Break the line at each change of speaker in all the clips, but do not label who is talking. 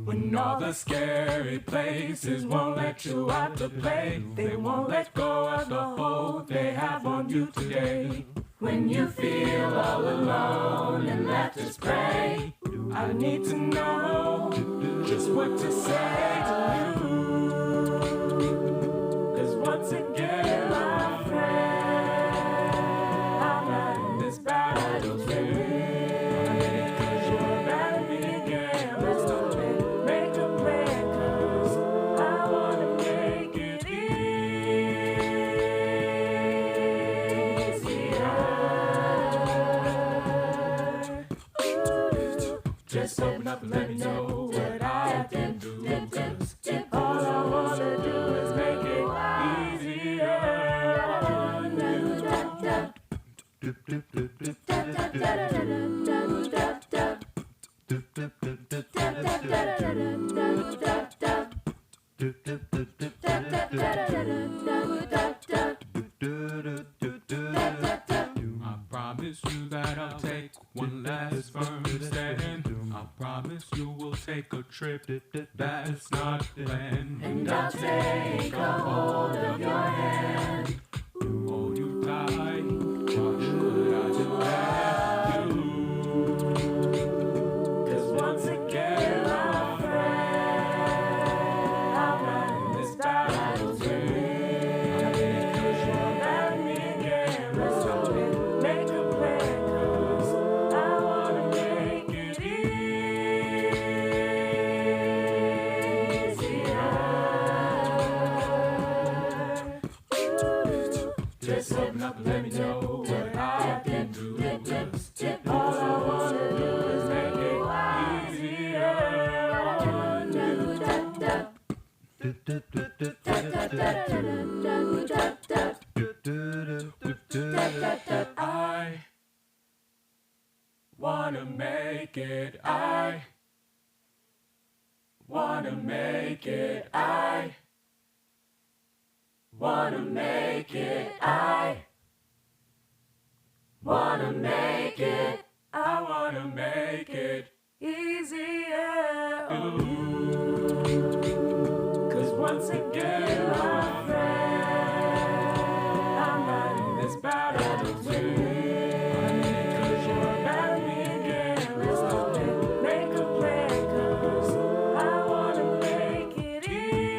When all the scary places won't let you out to play, they won't let go of the hold they have on you today. When you feel all alone and left to pray, I need to know just what to say to you. 'Cause once again, my friend, I'm not in this battle's rain. 'Cause you're about me again. Let's do it, make a plan, 'cause I wanna make it easier. Just open up and let me know what I can do. 'Cause all I wanna do is make it easier. I promise you that I'll take one last firm stand. I promise you will take a trip that's not planned. And I'll take a hold of your hand, hold you tight. What could I do without you? 'Cause once again, my friend, I'm not in this battle's rain. 'Cause you're at me again. Let's do it, make a plan, 'cause I wanna make it easier. Just open up and let me know what I can do. 'Cause all I wanna do is make it easier. I wanna make it. I wanna make it. I wanna make it. I wanna make it. I wanna make it easier. Ooh. 'Cause once again, my friend, I'm not in this battle's rain. 'Cause you're about me again. Let's do it, make a plan, 'cause I wanna make it easier.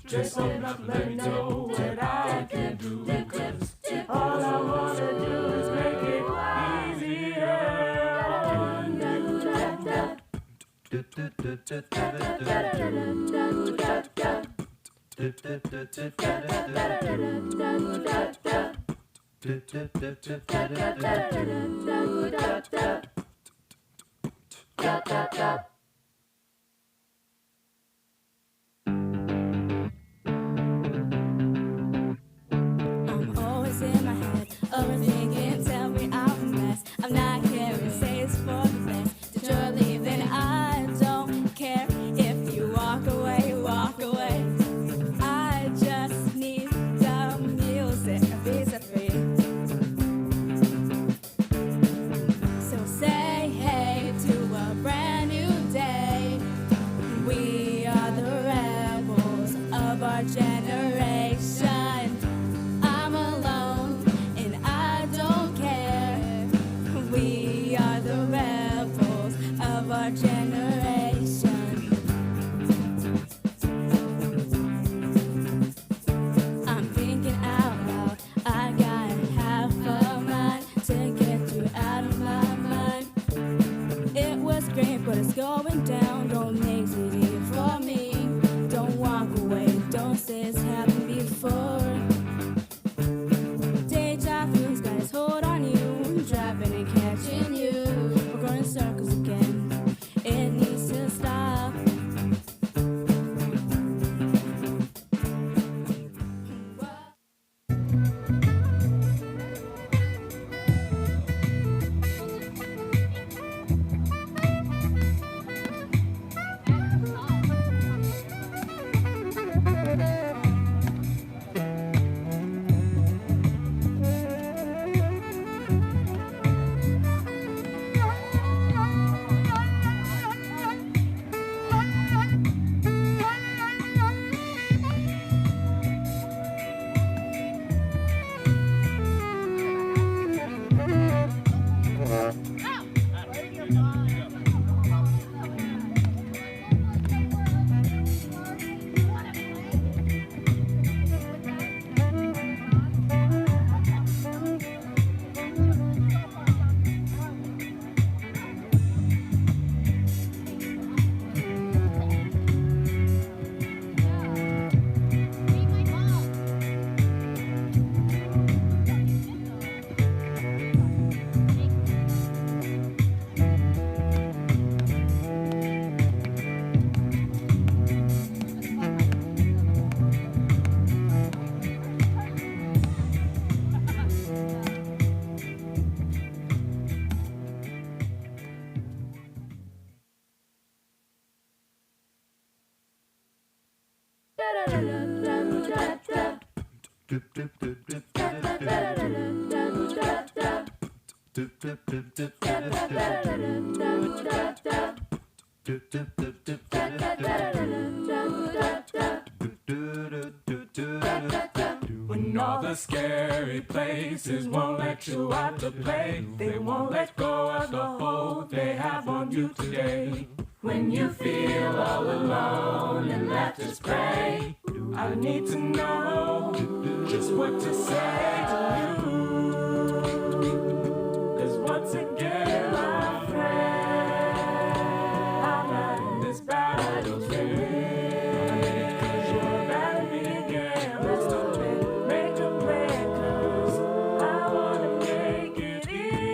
Just open up and let me know what I can do. 'Cause all I wanna do is make it easier.
I'm always in my head, overthinking, tell me I'm a mess. I'm not caring, say it's for the best. That you're leaving, I don't care. If you walk away, walk away. I just need the music, be set free. So say hey to a brand new day. We are the rebels of our generation. I'm alone and I don't care. We are the rebels of our generation. I'm thinking out loud. I got half a mind to get you out of my mind. It was great, but it's going down. Don't make it easy for me. Don't walk away. Don't say it's happened before. Deja vu's got its hold on you. Driving and catching you. We're going in circles again. It needs to stop.
When all the scary places won't let you out to play, they won't let go of the hold they have on you today. When you feel all alone and left to pray, I need to know just what to say to you. 'Cause once again, my friend, I'm not in this battle today. 'Cause you're mad at me again. Let's stop it, make a plan, 'cause I wanna make it easier.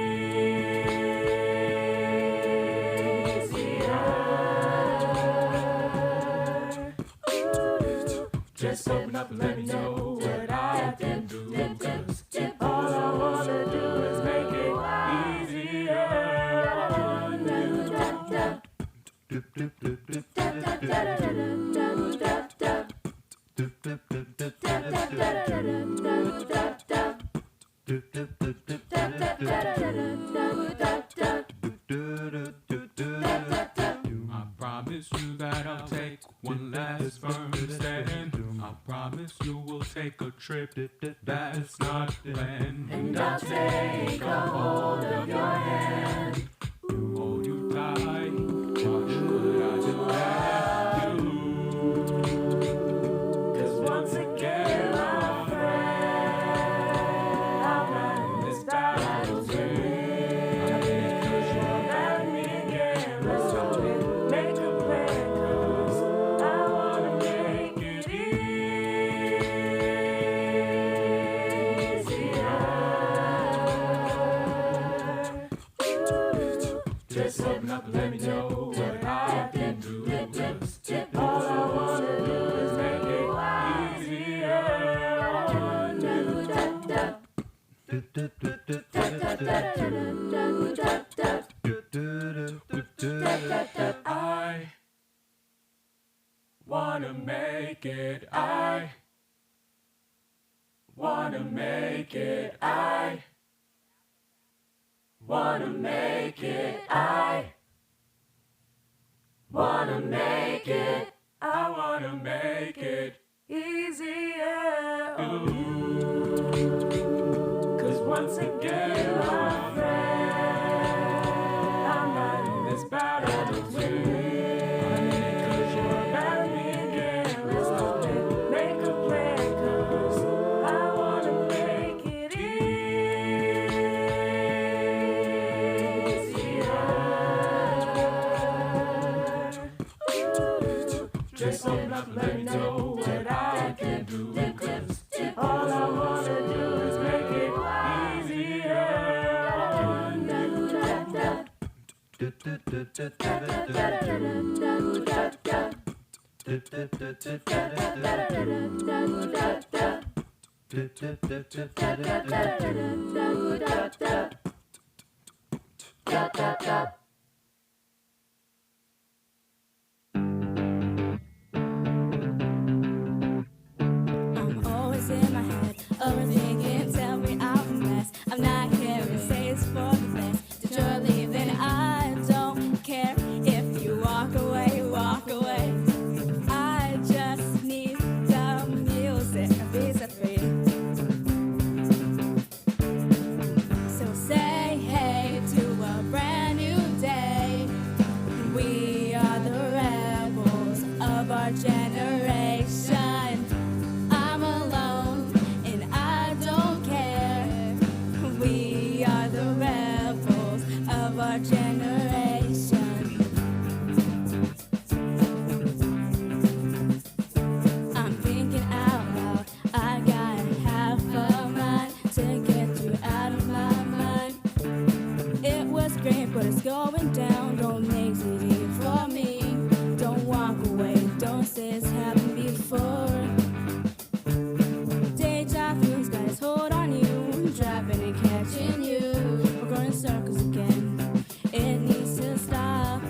Just open up and let me know what I can do. 'Cause all I wanna do is make it easier on you. I promise you that I'll take one last firm stand. I promise you we'll take a trip that's not planned. And I'll take a hold of your hand, hold you tight. What could I do at you? 'Cause once again, my friend, I'm not in this battle today. 'Cause you're mad at me again. Let's stop it, make a plan, 'cause I wanna make it easier. Just open up and let me know what I can do. 'Cause all I wanna do is make it easier on you. I wanna make it. I wanna make it. I wanna make it. I wanna make it. I wanna make it easier on you. 'Cause once again, my friend, I'm not in this battle today. 'Cause you're mad at me again. Let's stop it, make a plan, 'cause I wanna make it easier. Just open up and let me know what I can do. 'Cause all I wanna do is make it easier on you.
I'm always in my head, overthinking, tell me I'm a mess. I'm not caring, say it's for the best. That you're leaving, I don't care. If you walk away, walk away. I just need the music, visa free. So say hey to a brand new going down. Don't make it easy for me. Don't walk away. Don't say it's happened before. Deja vu's got its hold on you, trapping and catching you. We're going in circles again. It needs to stop.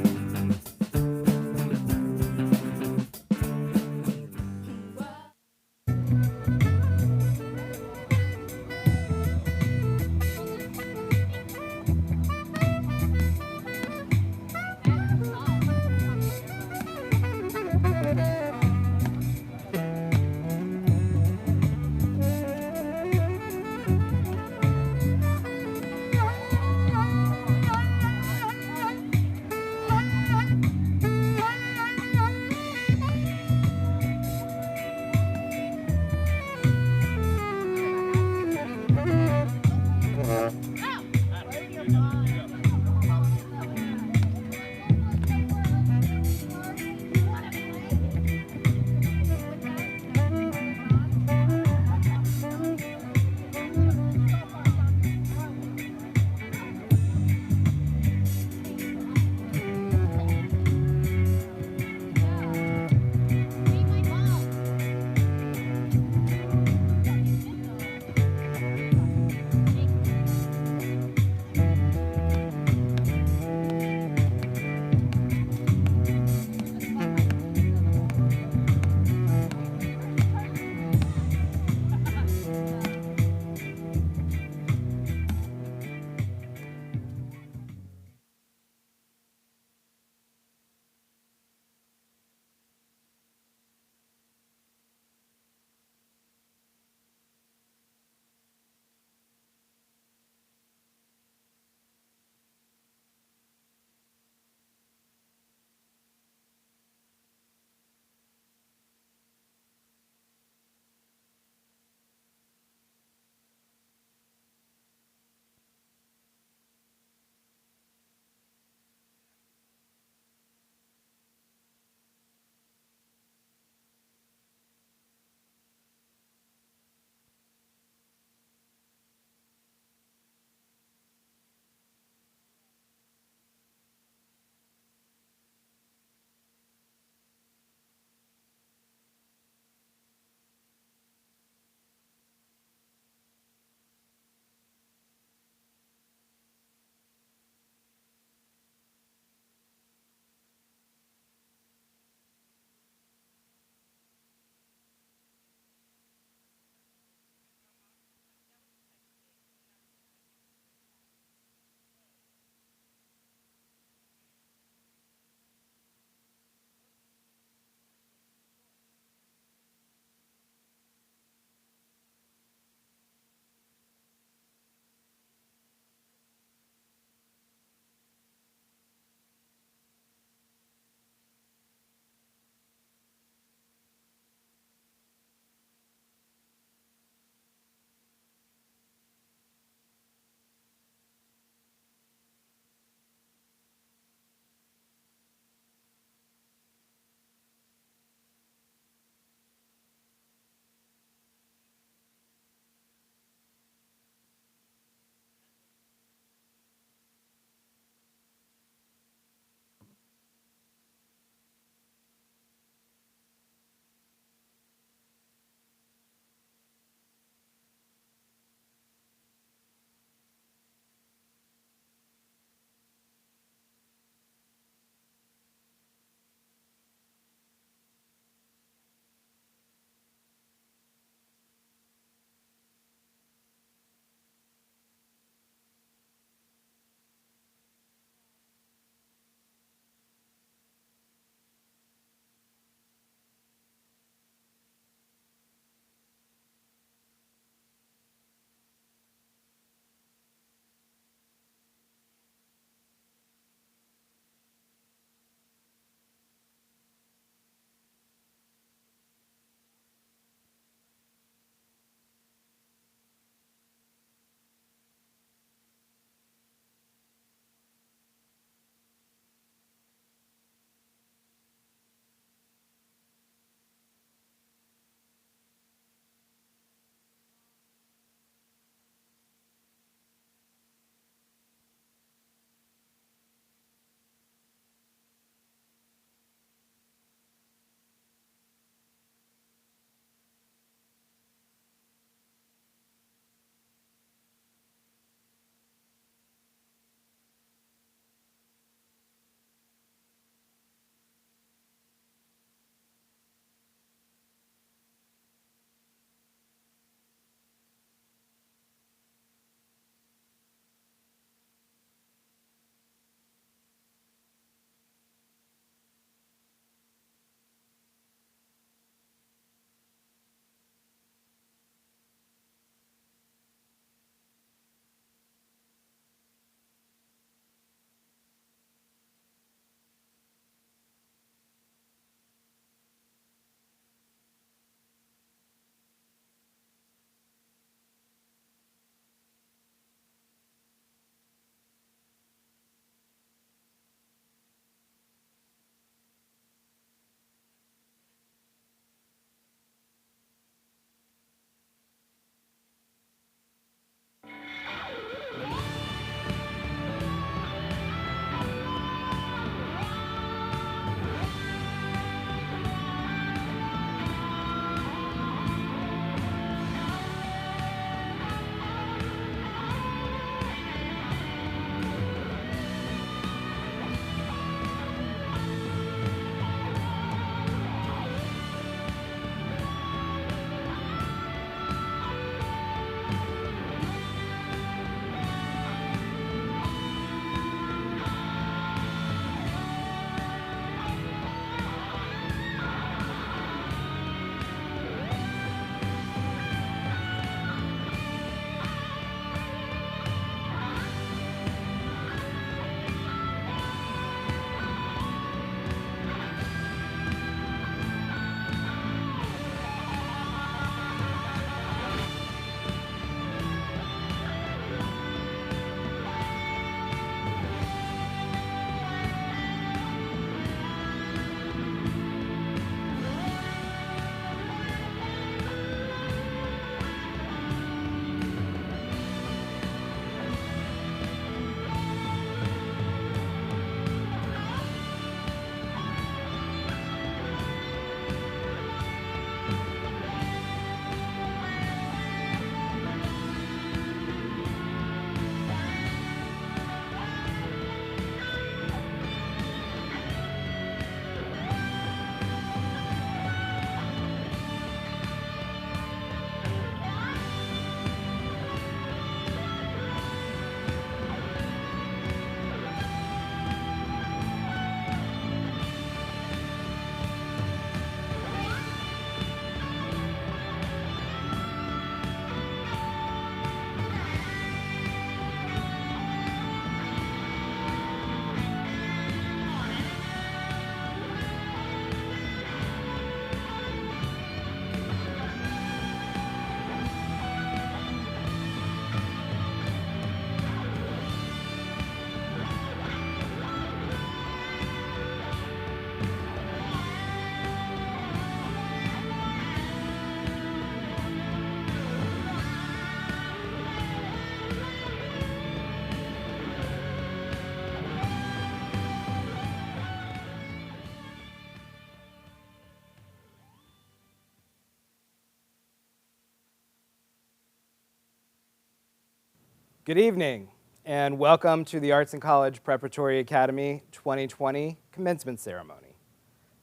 Good evening, and welcome to the Arts and College Preparatory Academy 2020 commencement ceremony.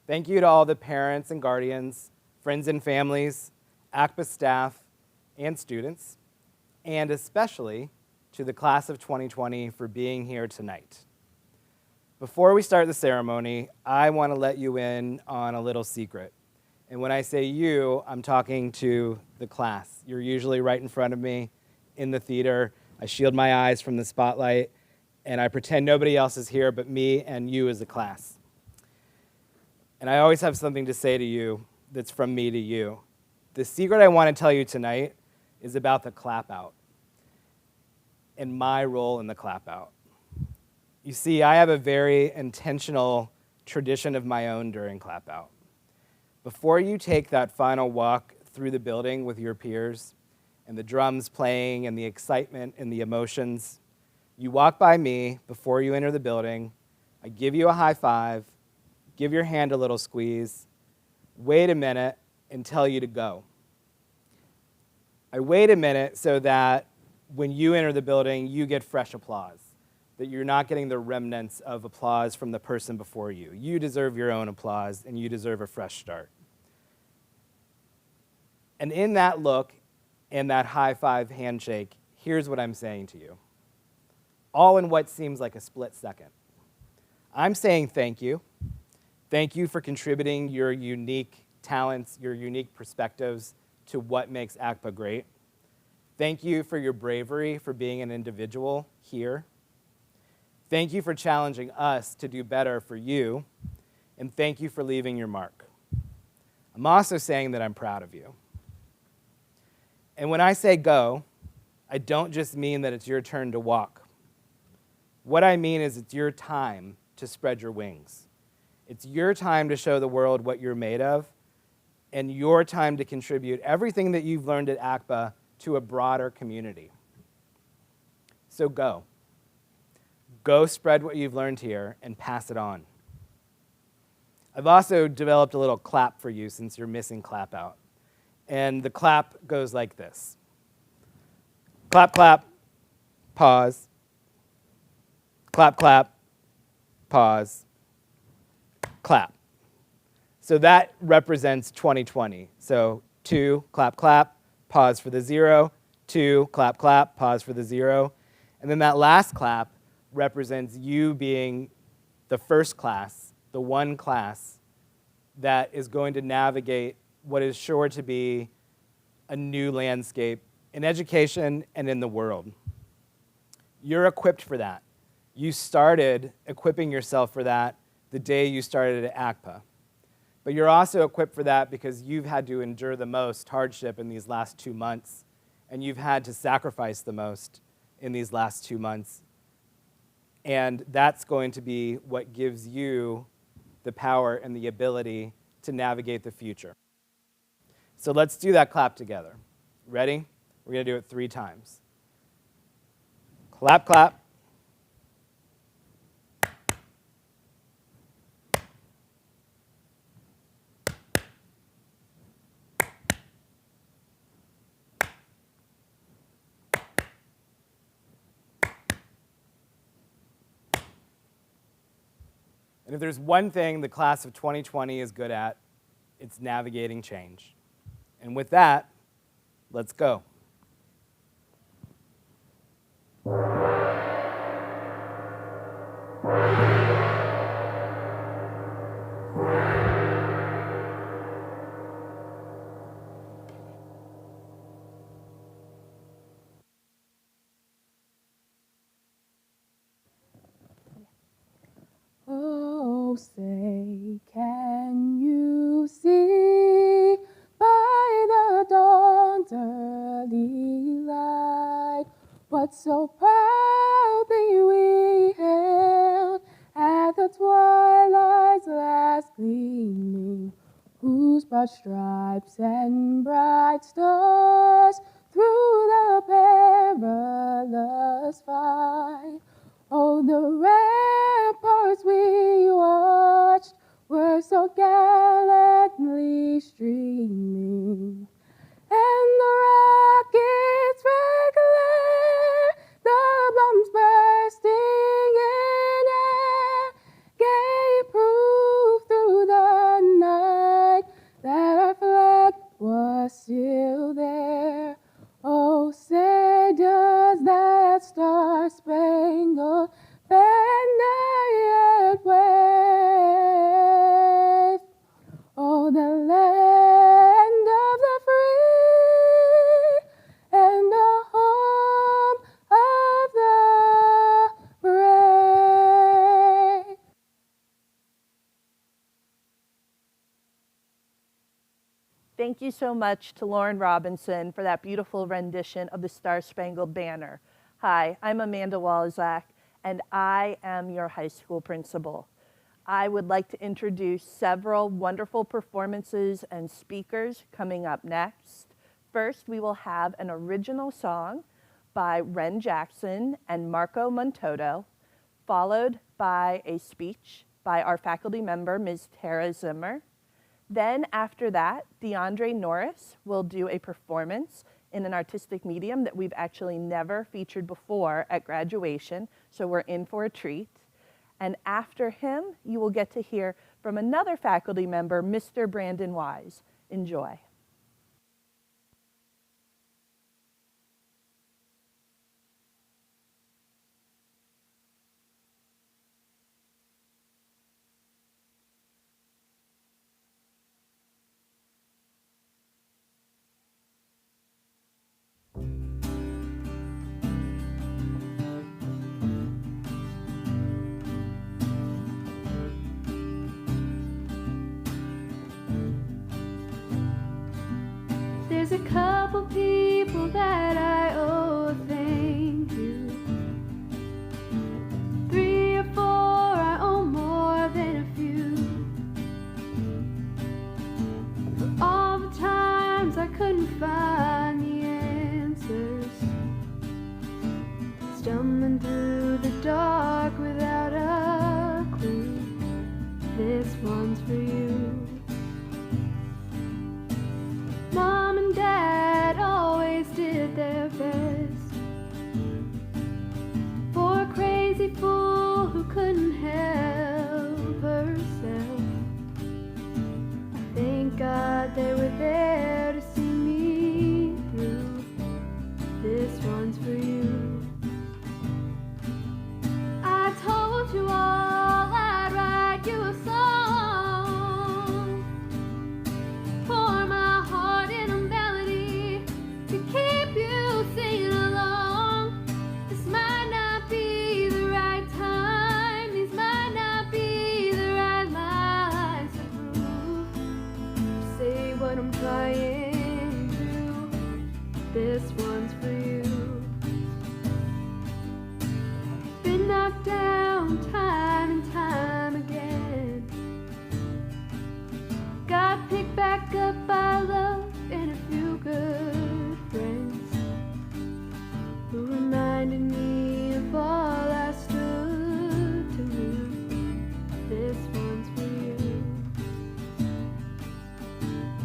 Thank you to all the parents and guardians, friends and families, ACPA staff, and students, and especially to the class of 2020 for being here tonight. Before we start the ceremony, I want to let you in on a little secret. And when I say you, I'm talking to the class. You're usually right in front of me in the theater. I shield my eyes from the spotlight, and I pretend nobody else is here but me and you as a class. And I always have something to say to you that's from me to you. The secret I want to tell you tonight is about the clap out and my role in the clap out. You see, I have a very intentional tradition of my own during clap out. Before you take that final walk through the building with your peers, and the drums playing, and the excitement and the emotions, you walk by me before you enter the building. I give you a high five, give your hand a little squeeze, wait a minute, and tell you to go. I wait a minute so that when you enter the building, you get fresh applause, that you're not getting the remnants of applause from the person before you. You deserve your own applause, and you deserve a fresh start. And in that look, and that high five handshake, here's what I'm saying to you. All in what seems like a split second. I'm saying thank you. Thank you for contributing your unique talents, your unique perspectives to what makes ACPA great. Thank you for your bravery for being an individual here. Thank you for challenging us to do better for you. And thank you for leaving your mark. I'm also saying that I'm proud of you. And when I say go, I don't just mean that it's your turn to walk. What I mean is it's your time to spread your wings. It's your time to show the world what you're made of, and your time to contribute everything that you've learned at ACPA to a broader community. So go. Go spread what you've learned here and pass it on. I've also developed a little clap for you since you're missing clap out. And the clap goes like this. Clap, clap, pause. Clap, clap, pause. Clap. So that represents 2020. So 2, clap, clap, pause for the 0. 2, clap, clap, pause for the 0. And then that last clap represents you being the first class, the one class that is going to navigate what is sure to be a new landscape in education and in the world. You're equipped for that. You started equipping yourself for that the day you started at ACPA. But you're also equipped for that because you've had to endure the most hardship in these last 2 months, and you've had to sacrifice the most in these last 2 months. And that's going to be what gives you the power and the ability to navigate the future. So let's do that clap together. Ready? We're going to do it 3 times. Clap, clap. And if there's one thing the class of 2020 is good at, it's navigating change. And with that, let's go.
Oh, say, can you see by the dawn's early light what so proudly we hailed at the twilight's last gleaming, whose broad stripes and bright stars through the perilous fight? Oh, the ramparts we watched were so gallantly streaming, and the rocket's red glare, the
Thank you so much to Lauren Robinson for that beautiful rendition of the Star-Spangled Banner. Hi, I'm Amanda Walzak, and I am your high school principal. I would like to introduce several wonderful performances and speakers coming up next. First, we will have an original song by Ren Jackson and Marco Montoto, followed by a speech by our faculty member, Ms. Tara Zimmer. Then after that, DeAndre Norris will do a performance in an artistic medium that we've actually never featured before at graduation, so we're in for a treat. And after him, you will get to hear from another faculty member, Mr. Brandon Wise. Enjoy.
There's a couple people that I owe a thank you. 3 or 4, I owe more than a few. For all the times I couldn't find the answers, stumbling through the dark without a clue. This one's for you. Mom and Dad always did their best for a crazy fool who couldn't help herself. I thank God they were there to see me through. This one's for you. I told you all I'd write you a song, pour my heart in a melody to keep you singing along. This might not be the right time, these might not be the right lines to prove, to say what I'm trying to. This one's for you. Been knocked down time and time again, got picked back up by love and a few good friends who reminded me of all I stood to lose. This one's for you.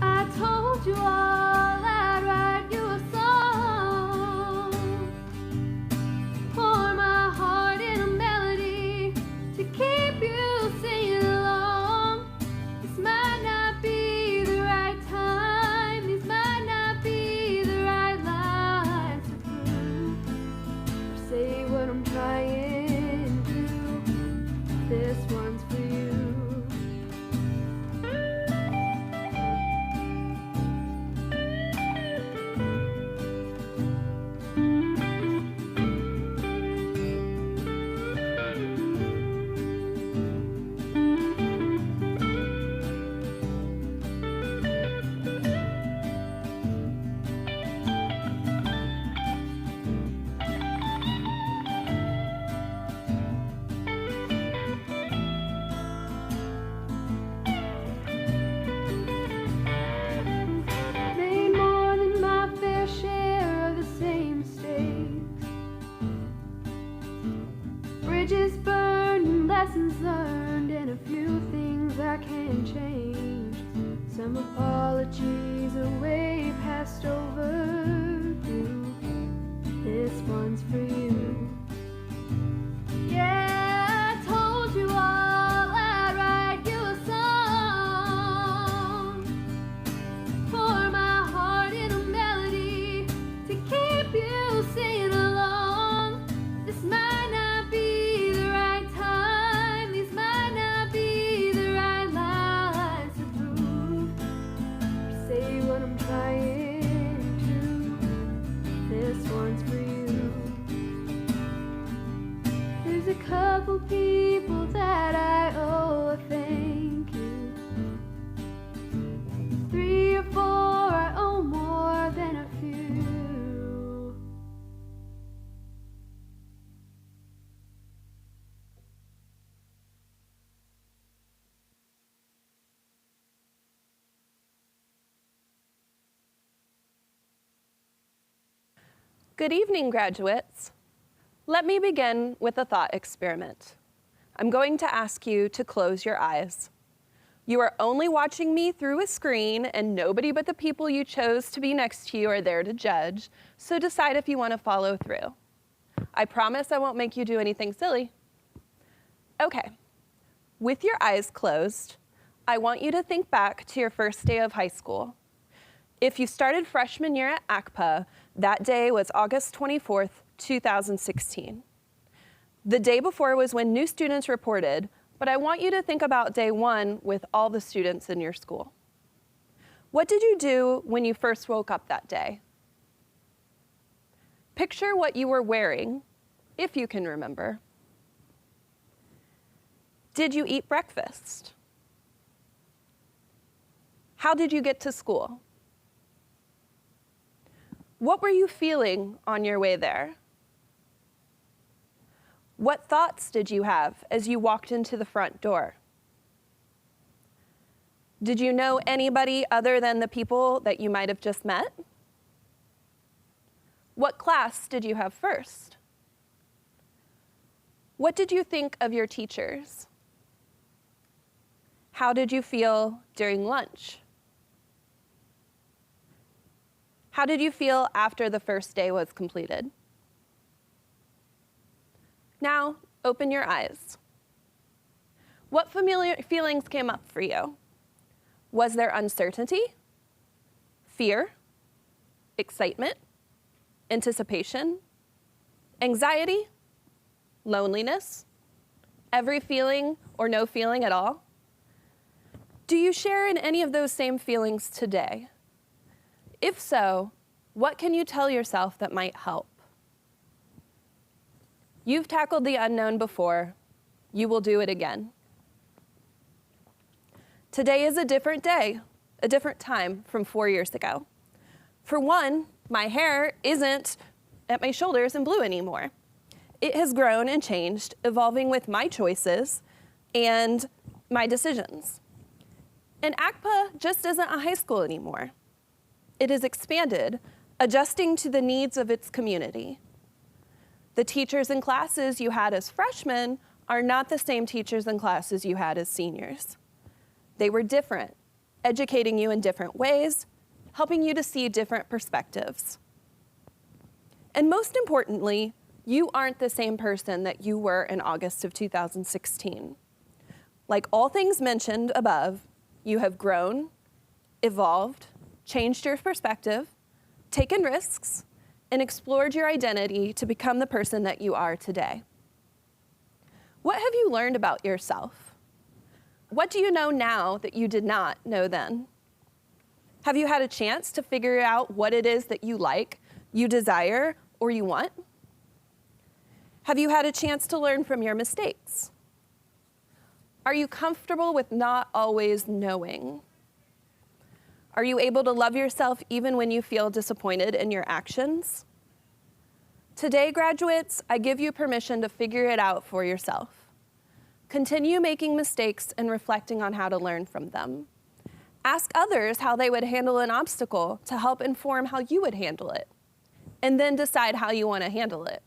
I told you all I'd write you a song, pour my heart in a melody to keep you singing along. This might not be the right time, these might not be the right lines to prove, or say what I'm trying to do. This one's for you.
Good evening, graduates. Let me begin with a thought experiment. I'm going to ask you to close your eyes. You are only watching me through a screen, and nobody but the people you chose to be next to you are there to judge, so decide if you want to follow through. I promise I won't make you do anything silly. Okay, with your eyes closed, I want you to think back to your first day of high school. If you started freshman year at ACPA, that day was August 24th, 2016. The day before was when new students reported, but I want you to think about day one with all the students in your school. What did you do when you first woke up that day? Picture what you were wearing, if you can remember. Did you eat breakfast? How did you get to school? What were you feeling on your way there? What thoughts did you have as you walked into the front door? Did you know anybody other than the people that you might have just met? What class did you have first? What did you think of your teachers? How did you feel during lunch? How did you feel after the first day was completed? Now, open your eyes. What familiar feelings came up for you? Was there uncertainty, fear, excitement, anticipation, anxiety, loneliness, every feeling or no feeling at all? Do you share in any of those same feelings today? If so, what can you tell yourself that might help? You've tackled the unknown before. You will do it again. Today is a different day, a different time from 4 years ago. For one, my hair isn't at my shoulders and blue anymore. It has grown and changed, evolving with my choices and my decisions. And ACPA just isn't a high school anymore. It has expanded, adjusting to the needs of its community. The teachers and classes you had as freshmen are not the same teachers and classes you had as seniors. They were different, educating you in different ways, helping you to see different perspectives. And most importantly, you aren't the same person that you were in August of 2016. Like all things mentioned above, you have grown, evolved, changed your perspective, taken risks, and explored your identity to become the person that you are today. What have you learned about yourself? What do you know now that you did not know then? Have you had a chance to figure out what it is that you like, you desire, or you want? Have you had a chance to learn from your mistakes? Are you comfortable with not always knowing? Are you able to love yourself even when you feel disappointed in your actions? Today, graduates, I give you permission to figure it out for yourself. Continue making mistakes and reflecting on how to learn from them. Ask others how they would handle an obstacle to help inform how you would handle it, and then decide how you want to handle it.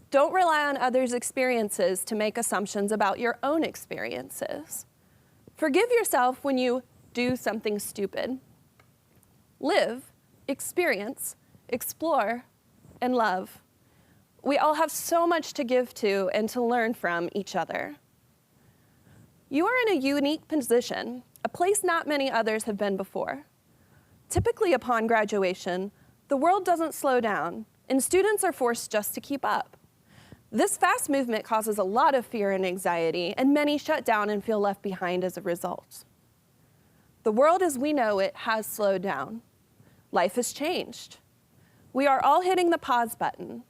Don't rely on others' experiences to make assumptions about your own experiences. Forgive yourself when you do something stupid. Live, experience, explore, and love. We all have so much to give to and to learn from each other. You are in a unique position, a place not many others have been before. Typically upon graduation, the world doesn't slow down, and students are forced just to keep up. This fast movement causes a lot of fear and anxiety, and many shut down and feel left behind as a result. The world as we know it has slowed down. Life has changed. We are all hitting the pause button.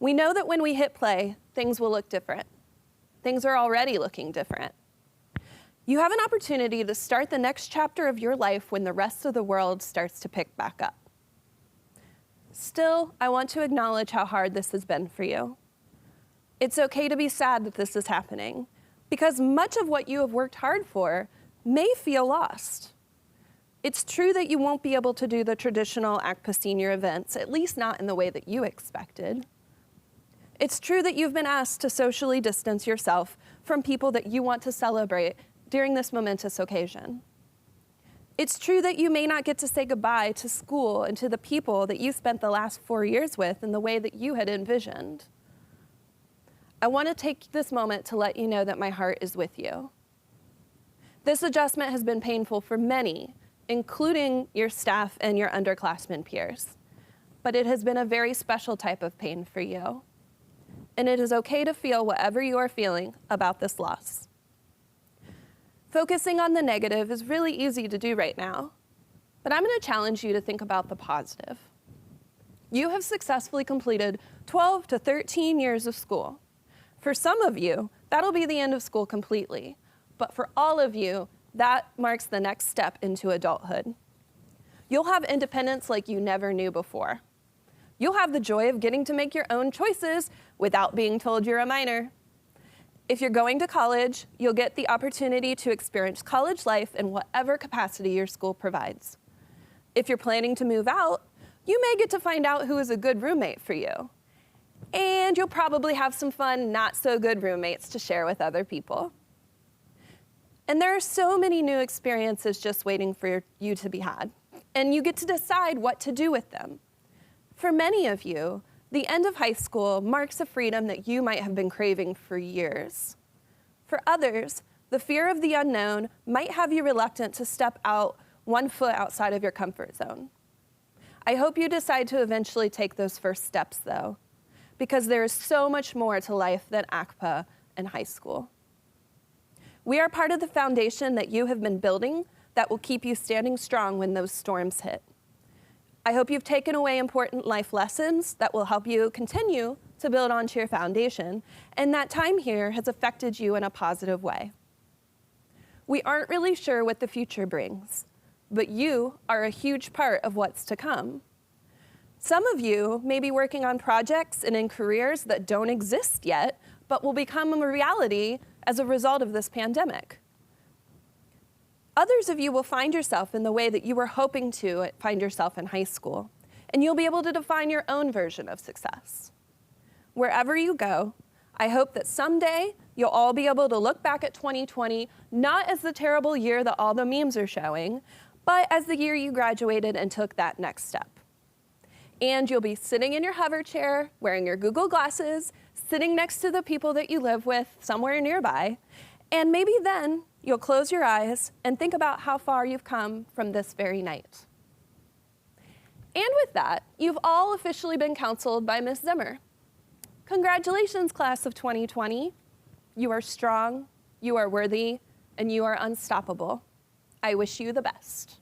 We know that when we hit play, things will look different. Things are already looking different. You have an opportunity to start the next chapter of your life when the rest of the world starts to pick back up. Still, I want to acknowledge how hard this has been for you. It's okay to be sad that this is happening, because much of what you have worked hard for may feel lost. It's true that you won't be able to do the traditional ACPA senior events, at least not in the way that you expected. It's true that you've been asked to socially distance yourself from people that you want to celebrate during this momentous occasion. It's true that you may not get to say goodbye to school and to the people that you spent the last 4 years with in the way that you had envisioned. I want to take this moment to let you know that my heart is with you. This adjustment has been painful for many, including your staff and your underclassmen peers, but it has been a very special type of pain for you. And it is okay to feel whatever you are feeling about this loss. Focusing on the negative is really easy to do right now, but I'm going to challenge you to think about the positive. You have successfully completed 12 to 13 years of school. For some of you, that'll be the end of school completely, but for all of you, that marks the next step into adulthood. You'll have independence like you never knew before. You'll have the joy of getting to make your own choices without being told you're a minor. If you're going to college, you'll get the opportunity to experience college life in whatever capacity your school provides. If you're planning to move out, you may get to find out who is a good roommate for you. And you'll probably have some fun, not so good roommates to share with other people. And there are so many new experiences just waiting for you to be had, and you get to decide what to do with them. For many of you, the end of high school marks a freedom that you might have been craving for years. For others, the fear of the unknown might have you reluctant to step out 1 foot outside of your comfort zone. I hope you decide to eventually take those first steps, though, because there is so much more to life than ACPA and high school. We are part of the foundation that you have been building that will keep you standing strong when those storms hit. I hope you've taken away important life lessons that will help you continue to build onto your foundation, and that time here has affected you in a positive way. We aren't really sure what the future brings, but you are a huge part of what's to come. Some of you may be working on projects and in careers that don't exist yet, but will become a reality as a result of this pandemic. Others of you will find yourself in the way that you were hoping to find yourself in high school, and you'll be able to define your own version of success. Wherever you go, I hope that someday you'll all be able to look back at 2020 not as the terrible year that all the memes are showing, but as the year you graduated and took that next step. And you'll be sitting in your hover chair, wearing your Google glasses, sitting next to the people that you live with somewhere nearby, and maybe then you'll close your eyes and think about how far you've come from this very night. And with that, you've all officially been counseled by Ms. Zimmer. Congratulations, class of 2020. You are strong, you are worthy, and you are unstoppable. I wish you the best.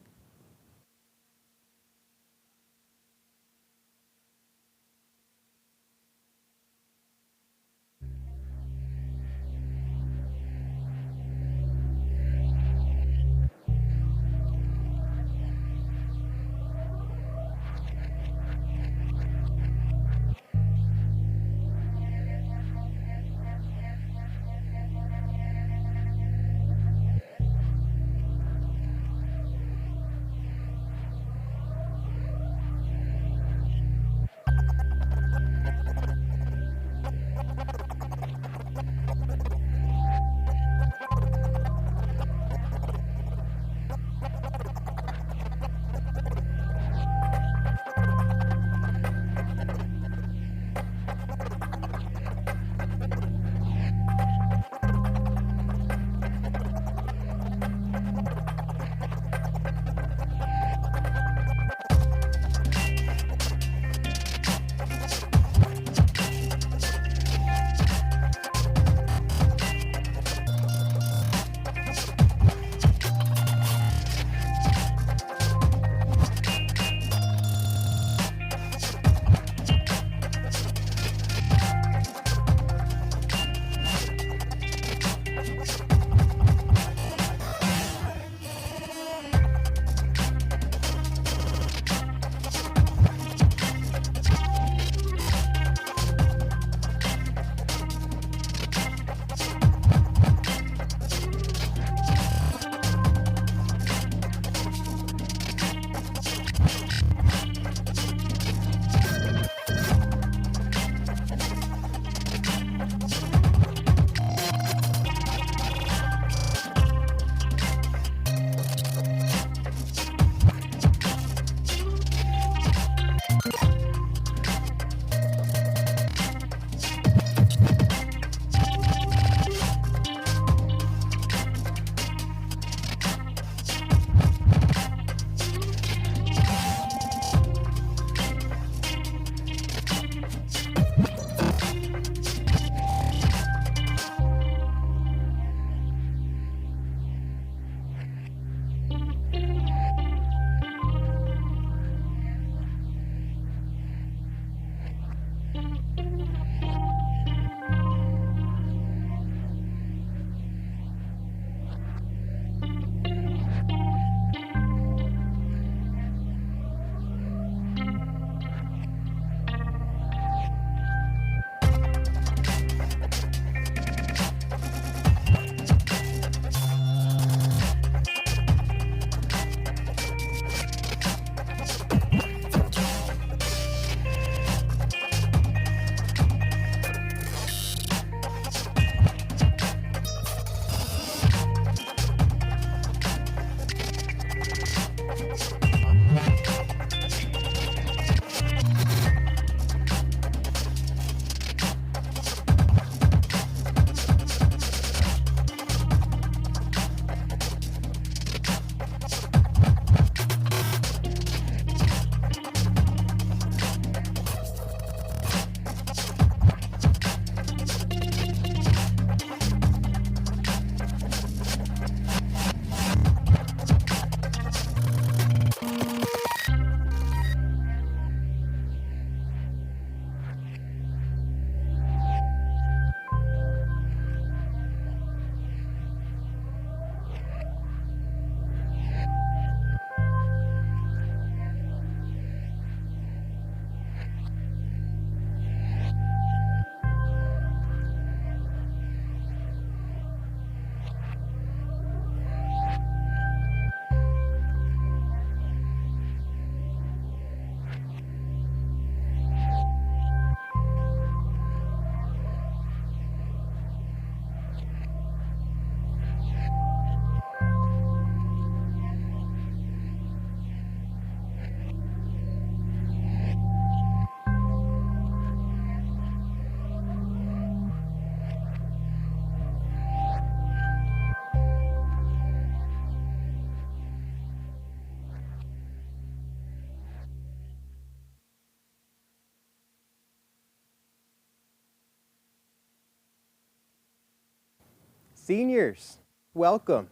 Seniors, welcome.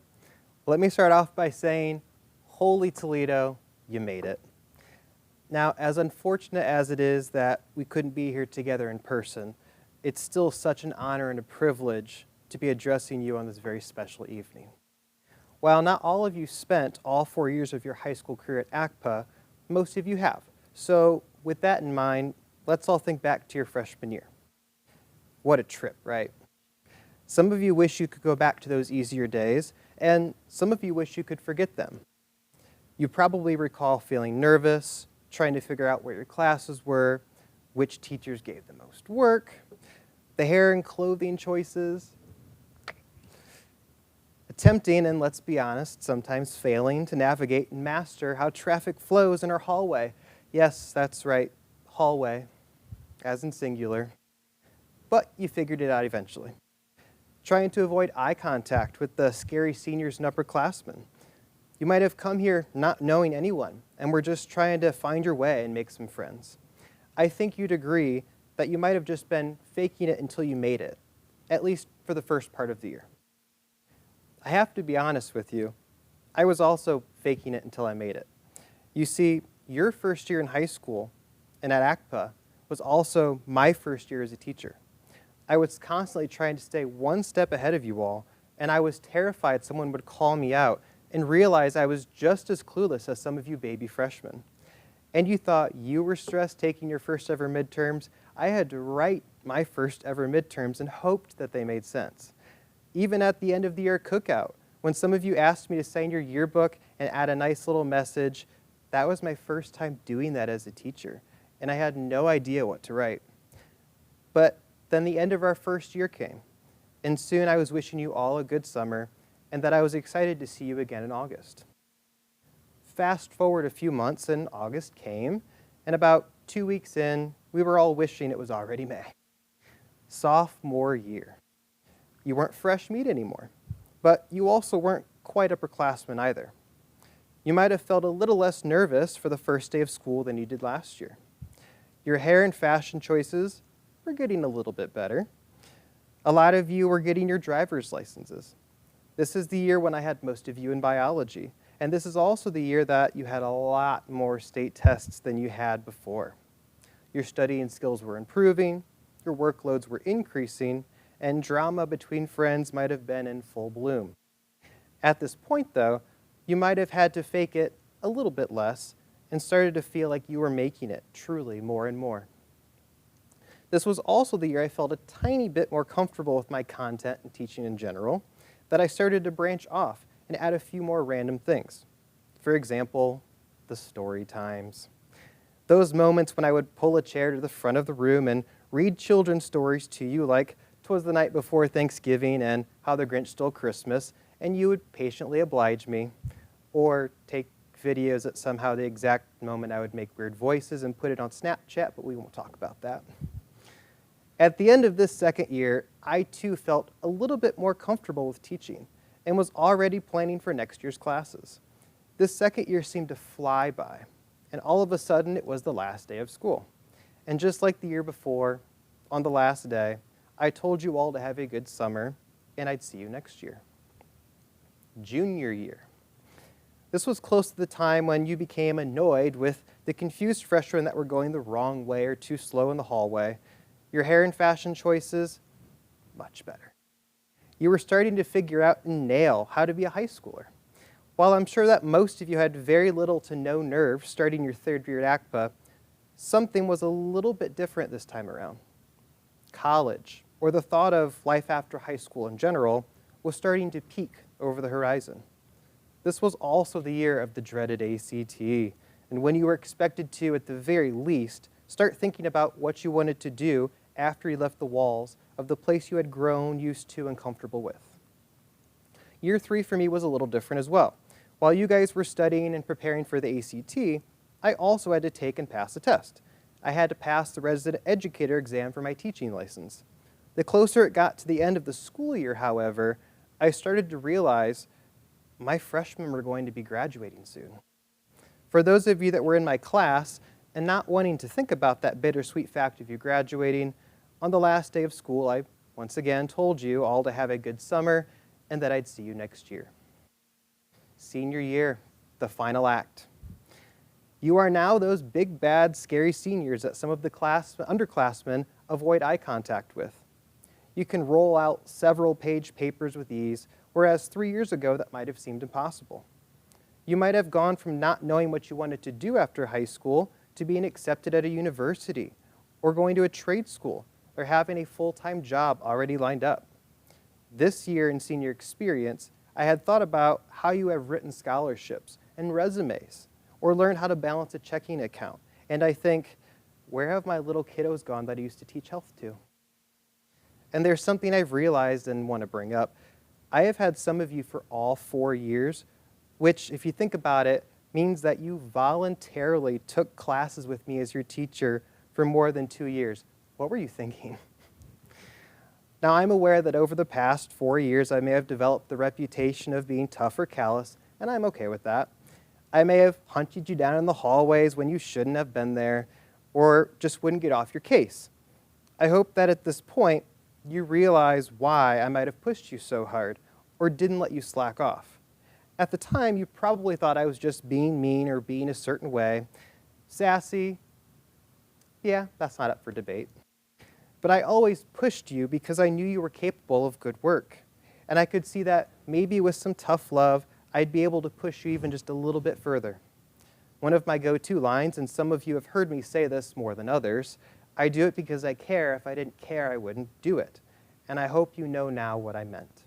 Let me start off by saying, Holy Toledo, you made it. Now, as unfortunate as it is that we couldn't be here together in person, it's still such an honor and a privilege to be addressing you on this very special evening. While not all of you spent all 4 years of your high school career at ACPA, most of you have. So with that in mind, let's all think back to your freshman year. What a trip, right? Some of you wish you could go back to those easier days, and some of you wish you could forget them. You probably recall feeling nervous, trying to figure out where your classes were, which teachers gave the most work, the hair and clothing choices, attempting, and let's be honest, sometimes failing to navigate and master how traffic flows in our hallway. Yes, that's right, hallway, as in singular. But you figured it out eventually. Trying to avoid eye contact with the scary seniors and upperclassmen. You might have come here not knowing anyone, and were just trying to find your way and make some friends. I think you'd agree that you might have just been faking it until you made it, at least for the first part of the year. I have to be honest with you, I was also faking it until I made it. You see, your first year in high school and at ACPA was also my first year as a teacher. I was constantly trying to stay one step ahead of you all, and I was terrified someone would call me out and realize I was just as clueless as some of you baby freshmen. And you thought you were stressed taking your first ever midterms. I had to write my first ever midterms and hoped that they made sense. Even at the end of the year cookout, when some of you asked me to sign your yearbook and add a nice little message, that was my first time doing that as a teacher, and I had no idea what to write. But then the end of our first year came, and soon I was wishing you all a good summer, and that I was excited to see you again in August. Fast forward a few months, and August came, and about 2 weeks in, we were all wishing it was already May. Sophomore year. You weren't fresh meat anymore, but you also weren't quite upperclassmen either. You might have felt a little less nervous for the first day of school than you did last year. Your hair and fashion choices were getting a little bit better. A lot of you were getting your driver's licenses. This is the year when I had most of you in biology, and this is also the year that you had a lot more state tests than you had before. Your studying skills were improving, your workloads were increasing, and drama between friends might have been in full bloom. At this point, though, you might have had to fake it a little bit less and started to feel like you were making it truly more and more. This was also the year I felt a tiny bit more comfortable with my content and teaching in general, that I started to branch off and add a few more random things. For example, the story times. Those moments when I would pull a chair to the front of the room and read children's stories to you like 'Twas the Night Before Thanksgiving and How the Grinch Stole Christmas, and you would patiently oblige me, or take videos at somehow the exact moment I would make weird voices and put it on Snapchat, but we won't talk about that. At the end of this second year, I too felt a little bit more comfortable with teaching and was already planning for next year's classes. This second year seemed to fly by, and all of a sudden it was the last day of school. And just like the year before, on the last day, I told you all to have a good summer, and I'd see you next year. Junior year. This was close to the time when you became annoyed with the confused freshmen that were going the wrong way or too slow in the hallway. Your hair and fashion choices, much better. You were starting to figure out and nail how to be a high schooler. While I'm sure that most of you had very little to no nerve starting your third year at ACPA, something was a little bit different this time around. College, or the thought of life after high school in general, was starting to peak over the horizon. This was also the year of the dreaded ACT, and when you were expected to, at the very least, start thinking about what you wanted to do after you left the walls of the place you had grown used to and comfortable with. Year 3 for me was a little different as well. While you guys were studying and preparing for the ACT, I also had to take and pass a test. I had to pass the resident educator exam for my teaching license. The closer it got to the end of the school year, however, I started to realize my freshmen were going to be graduating soon. For those of you that were in my class and not wanting to think about that bittersweet fact of you graduating, on the last day of school, I once again told you all to have a good summer and that I'd see you next year. Senior year, the final act. You are now those big, bad, scary seniors that some of the underclassmen avoid eye contact with. You can roll out several page papers with ease, whereas 3 years ago that might have seemed impossible. You might have gone from not knowing what you wanted to do after high school to being accepted at a university, or going to a trade school, or having a full-time job already lined up. This year in senior experience, I had thought about how you have written scholarships and resumes, or learned how to balance a checking account. And I think, where have my little kiddos gone that I used to teach health to? And there's something I've realized and want to bring up. I have had some of you for all 4 years, which, if you think about it, means that you voluntarily took classes with me as your teacher for more than 2 years. What were you thinking? Now, I'm aware that over the past 4 years, I may have developed the reputation of being tough or callous, and I'm okay with that. I may have hunted you down in the hallways when you shouldn't have been there, or just wouldn't get off your case. I hope that at this point, you realize why I might have pushed you so hard, or didn't let you slack off. At the time, you probably thought I was just being mean or being a certain way. Sassy, yeah, that's not up for debate. But I always pushed you because I knew you were capable of good work. And I could see that maybe with some tough love, I'd be able to push you even just a little bit further. One of my go-to lines, and some of you have heard me say this more than others, I do it because I care. If I didn't care, I wouldn't do it. And I hope you know now what I meant.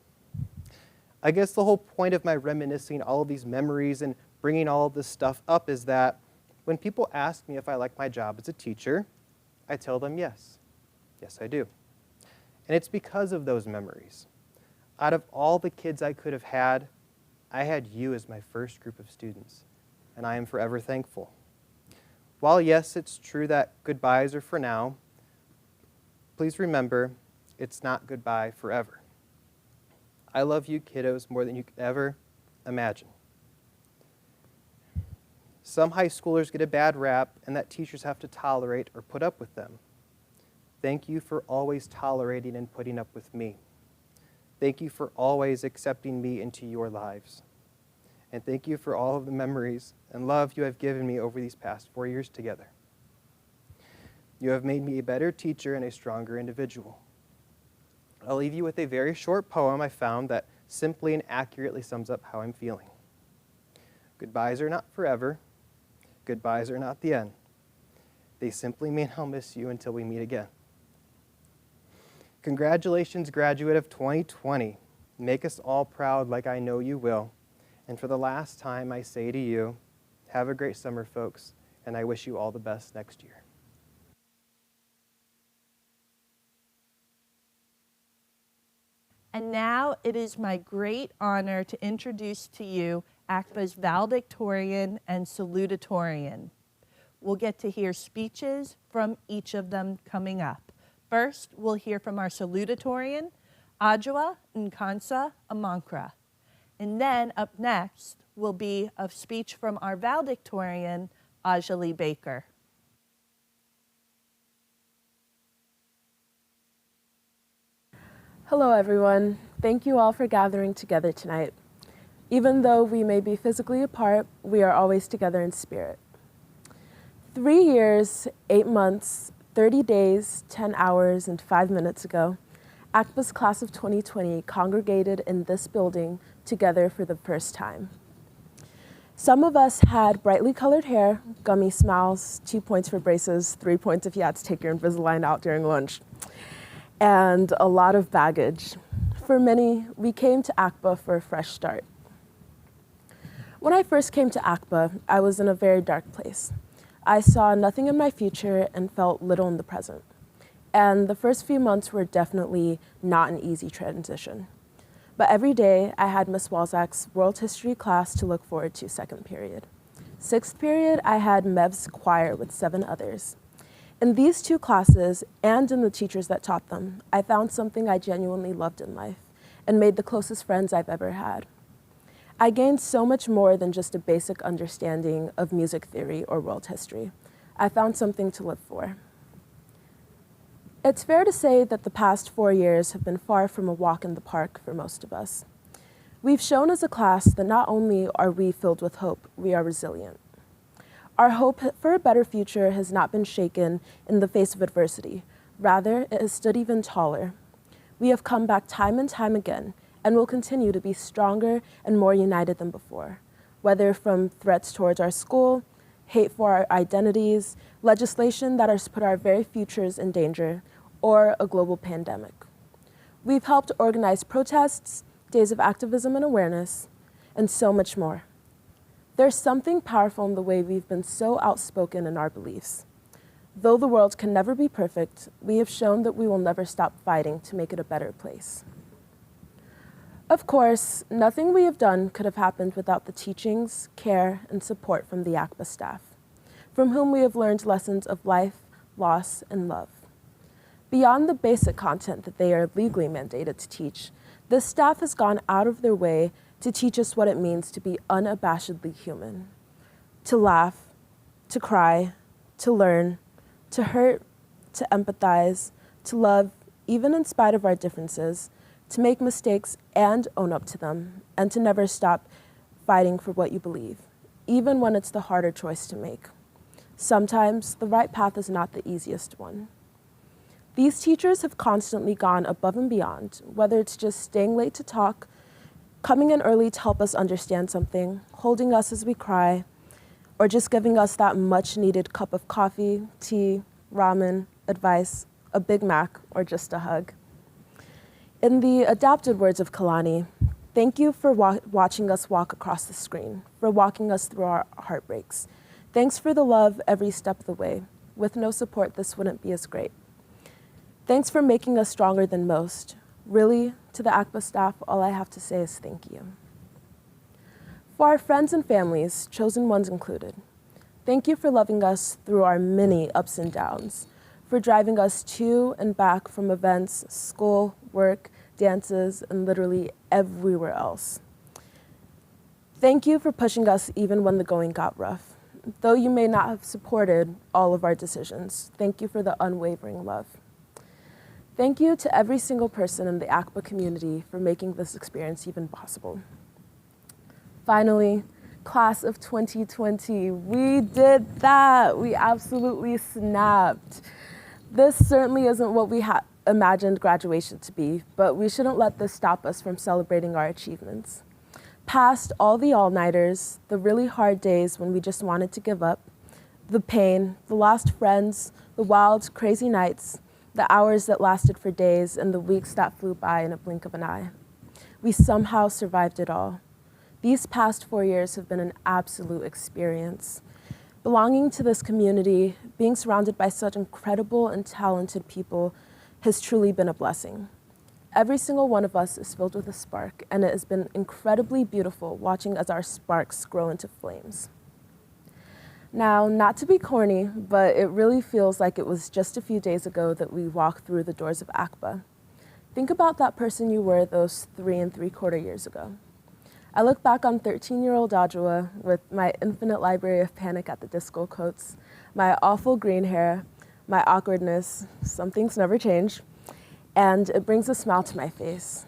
I guess the whole point of my reminiscing all of these memories and bringing all of this stuff up is that when people ask me if I like my job as a teacher, I tell them yes. Yes, I do. And it's because of those memories. Out of all the kids I could have had, I had you as my first group of students, and I am forever thankful. While yes, it's true that goodbyes are for now, please remember, it's not goodbye forever. I love you kiddos more than you could ever imagine. Some high schoolers get a bad rap and that teachers have to tolerate or put up with them. Thank you for always tolerating and putting up with me. Thank you for always accepting me into your lives. And thank you for all of the memories and love you have given me over these past 4 years together. You have made me a better teacher and a stronger individual. I'll leave you with a very short poem I found that simply and accurately sums up how I'm feeling. Goodbyes are not forever. Goodbyes are not the end. They simply mean I'll miss you until we meet again. Congratulations, graduate of 2020. Make us all proud like I know you will. And for the last time, I say to you, have a great summer, folks, and I wish you all the best next year.
And now it is my great honor to introduce to you ACPA's valedictorian and salutatorian. We'll get to hear speeches from each of them coming up. First, we'll hear from our salutatorian, Adjoa Nkansa Amankra. And then up next will be a speech from our valedictorian, Ajali Baker.
Hello, everyone. Thank you all for gathering together tonight. Even though we may be physically apart, we are always together in spirit. 3 years, 8 months, 30 days, 10 hours, and 5 minutes ago, ACPA's class of 2020 congregated in this building together for the first time. Some of us had brightly colored hair, gummy smiles, 2 points for braces, 3 points if you had to take your Invisalign out during lunch, and a lot of baggage. For many, we came to ACPA for a fresh start. When I first came to ACPA, I was in a very dark place. I saw nothing in my future and felt little in the present. And the first few months were definitely not an easy transition. But every day, I had Miss Walzak's World History class to look forward to second period. Sixth period, I had Mev's choir with 7 others. In these 2 classes, and in the teachers that taught them, I found something I genuinely loved in life, and made the closest friends I've ever had. I gained so much more than just a basic understanding of music theory or world history. I found something to live for. It's fair to say that the past 4 years have been far from a walk in the park for most of us. We've shown as a class that not only are we filled with hope, we are resilient. Our hope for a better future has not been shaken in the face of adversity. Rather, it has stood even taller. We have come back time and time again and will continue to be stronger and more united than before, whether from threats towards our school, hate for our identities, legislation that has put our very futures in danger, or a global pandemic. We've helped organize protests, days of activism and awareness, and so much more. There's something powerful in the way we've been so outspoken in our beliefs. Though the world can never be perfect, we have shown that we will never stop fighting to make it a better place. Of course, nothing we have done could have happened without the teachings, care, and support from the ACPA staff, from whom we have learned lessons of life, loss, and love. Beyond the basic content that they are legally mandated to teach, this staff has gone out of their way to teach us what it means to be unabashedly human, to laugh, to cry, to learn, to hurt, to empathize, to love, even in spite of our differences, to make mistakes and own up to them, and to never stop fighting for what you believe, even when it's the harder choice to make. Sometimes the right path is not the easiest one. These teachers have constantly gone above and beyond, whether it's just staying late to talk, coming in early to help us understand something, holding us as we cry, or just giving us that much-needed cup of coffee, tea, ramen, advice, a Big Mac, or just a hug. In the adapted words of Kalani, thank you for watching us walk across the screen, for walking us through our heartbreaks. Thanks for the love every step of the way. With no support, this wouldn't be as great. Thanks for making us stronger than most. Really, to the ACPA staff, all I have to say is thank you. For our friends and families, chosen ones included, thank you for loving us through our many ups and downs, for driving us to and back from events, school, work, dances, and literally everywhere else. Thank you for pushing us even when the going got rough. Though you may not have supported all of our decisions, thank you for the unwavering love. Thank you to every single person in the ACPA community for making this experience even possible. Finally, class of 2020, we did that. We absolutely snapped. This certainly isn't what we imagined graduation to be, but we shouldn't let this stop us from celebrating our achievements. Past all the all-nighters, the really hard days when we just wanted to give up, the pain, the lost friends, the wild, crazy nights, the hours that lasted for days, and the weeks that flew by in a blink of an eye. We somehow survived it all. These past 4 years have been an absolute experience. Belonging to this community, being surrounded by such incredible and talented people has truly been a blessing. Every single one of us is filled with a spark, and it has been incredibly beautiful watching as our sparks grow into flames. Now, not to be corny, but it really feels like it was just a few days ago that we walked through the doors of ACPA. Think about that person you were those 3 3/4 years ago. I look back on 13-year-old Adjoa with my infinite library of Panic at the Disco quotes, my awful green hair, my awkwardness, some things never change, and it brings a smile to my face.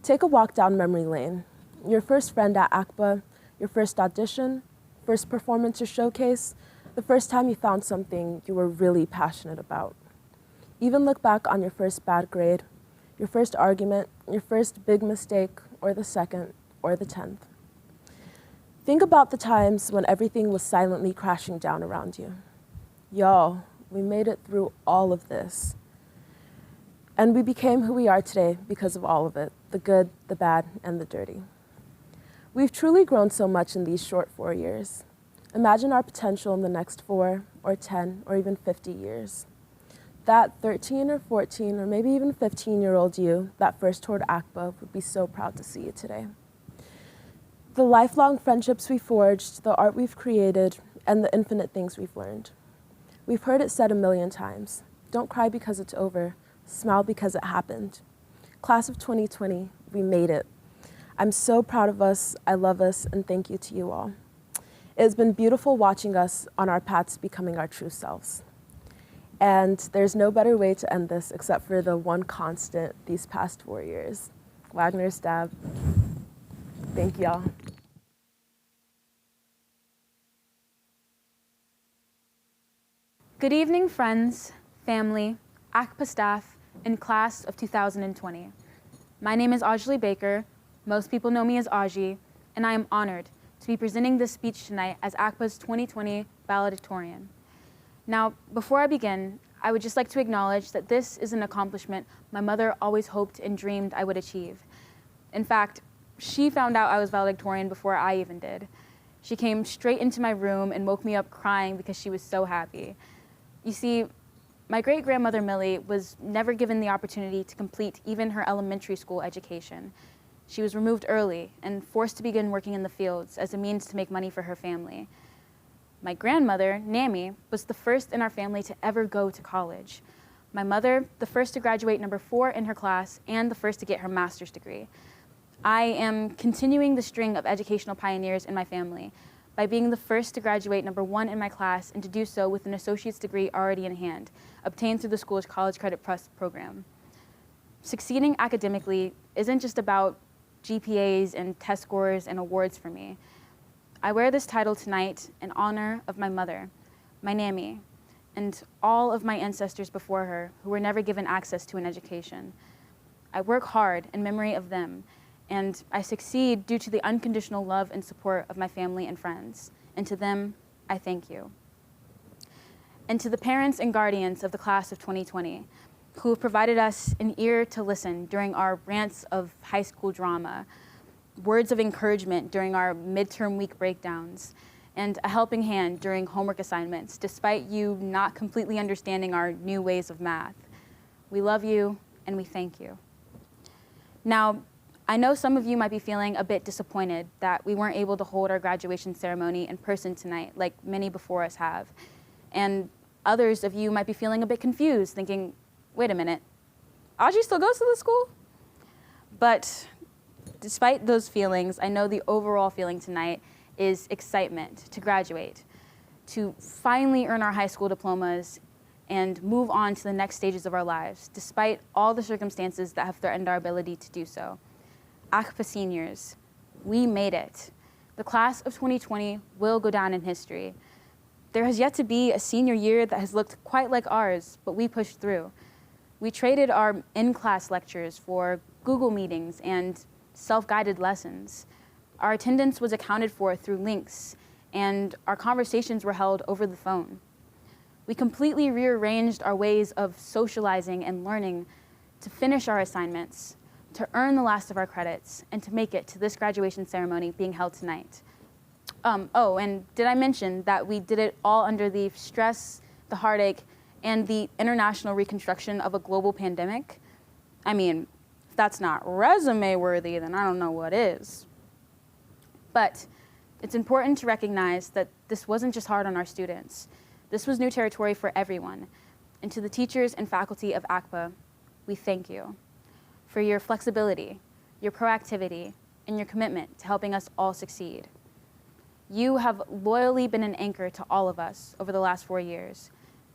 Take a walk down memory lane. Your first friend at ACPA, your first audition, first performance or showcase, the first time you found something you were really passionate about. Even look back on your first bad grade, your first argument, your first big mistake, or the second, or the 10th. Think about the times when everything was silently crashing down around you. Y'all, we made it through all of this. And we became who we are today because of all of it, the good, the bad, and the dirty. We've truly grown so much in these short 4 years. Imagine our potential in the next 4 or 10 or even 50 years. That 13 or 14 or maybe even 15-year-old you that first toured ACPA would be so proud to see you today. The lifelong friendships we forged, the art we've created, and the infinite things we've learned. We've heard it said a million times. Don't cry because it's over. Smile because it happened. Class of 2020, we made it. I'm so proud of us, I love us, and thank you to you all. It has been beautiful watching us on our paths becoming our true selves. And there's no better way to end this except for the one constant these past 4 years. Wagner's dab. Thank y'all.
Good evening, friends, family, ACPA staff, and class of 2020. My name is Ajli Baker. Most people know me as Aji, and I am honored to be presenting this speech tonight as ACPA's 2020 valedictorian. Now, before I begin, I would just like to acknowledge that this is an accomplishment my mother always hoped and dreamed I would achieve. In fact, she found out I was valedictorian before I even did. She came straight into my room and woke me up crying because she was so happy. You see, my great-grandmother Millie was never given the opportunity to complete even her elementary school education. She was removed early and forced to begin working in the fields as a means to make money for her family. My grandmother, Nammy, was the first in our family to ever go to college. My mother, the first to graduate number 4 in her class and the first to get her master's degree. I am continuing the string of educational pioneers in my family by being the first to graduate number 1 in my class and to do so with an associate's degree already in hand, obtained through the school's College Credit Plus program. Succeeding academically isn't just about GPAs and test scores and awards for me. I wear this title tonight in honor of my mother, my Nammy, and all of my ancestors before her who were never given access to an education. I work hard in memory of them, and I succeed due to the unconditional love and support of my family and friends. And to them, I thank you. And to the parents and guardians of the class of 2020, who have provided us an ear to listen during our rants of high school drama, words of encouragement during our midterm week breakdowns, and a helping hand during homework assignments, despite you not completely understanding our new ways of math. We love you, and we thank you. Now, I know some of you might be feeling a bit disappointed that we weren't able to hold our graduation ceremony in person tonight, like many before us have. And others of you might be feeling a bit confused, thinking, wait a minute, Aji still goes to the school? But despite those feelings, I know the overall feeling tonight is excitement to graduate, to finally earn our high school diplomas and move on to the next stages of our lives, despite all the circumstances that have threatened our ability to do so. ACPA seniors, we made it. The class of 2020 will go down in history. There has yet to be a senior year that has looked quite like ours, but we pushed through. We traded our in-class lectures for Google meetings and self-guided lessons. Our attendance was accounted for through links, and our conversations were held over the phone. We completely rearranged our ways of socializing and learning to finish our assignments, to earn the last of our credits, and to make it to this graduation ceremony being held tonight. Oh, and did I mention that we did it all under the stress, the heartache, and the international reconstruction of a global pandemic? I mean, if that's not resume worthy, then I don't know what is. But it's important to recognize that this wasn't just hard on our students. This was new territory for everyone. And to the teachers and faculty of ACPA, we thank you for your flexibility, your proactivity, and your commitment to helping us all succeed. You have loyally been an anchor to all of us over the last 4 years,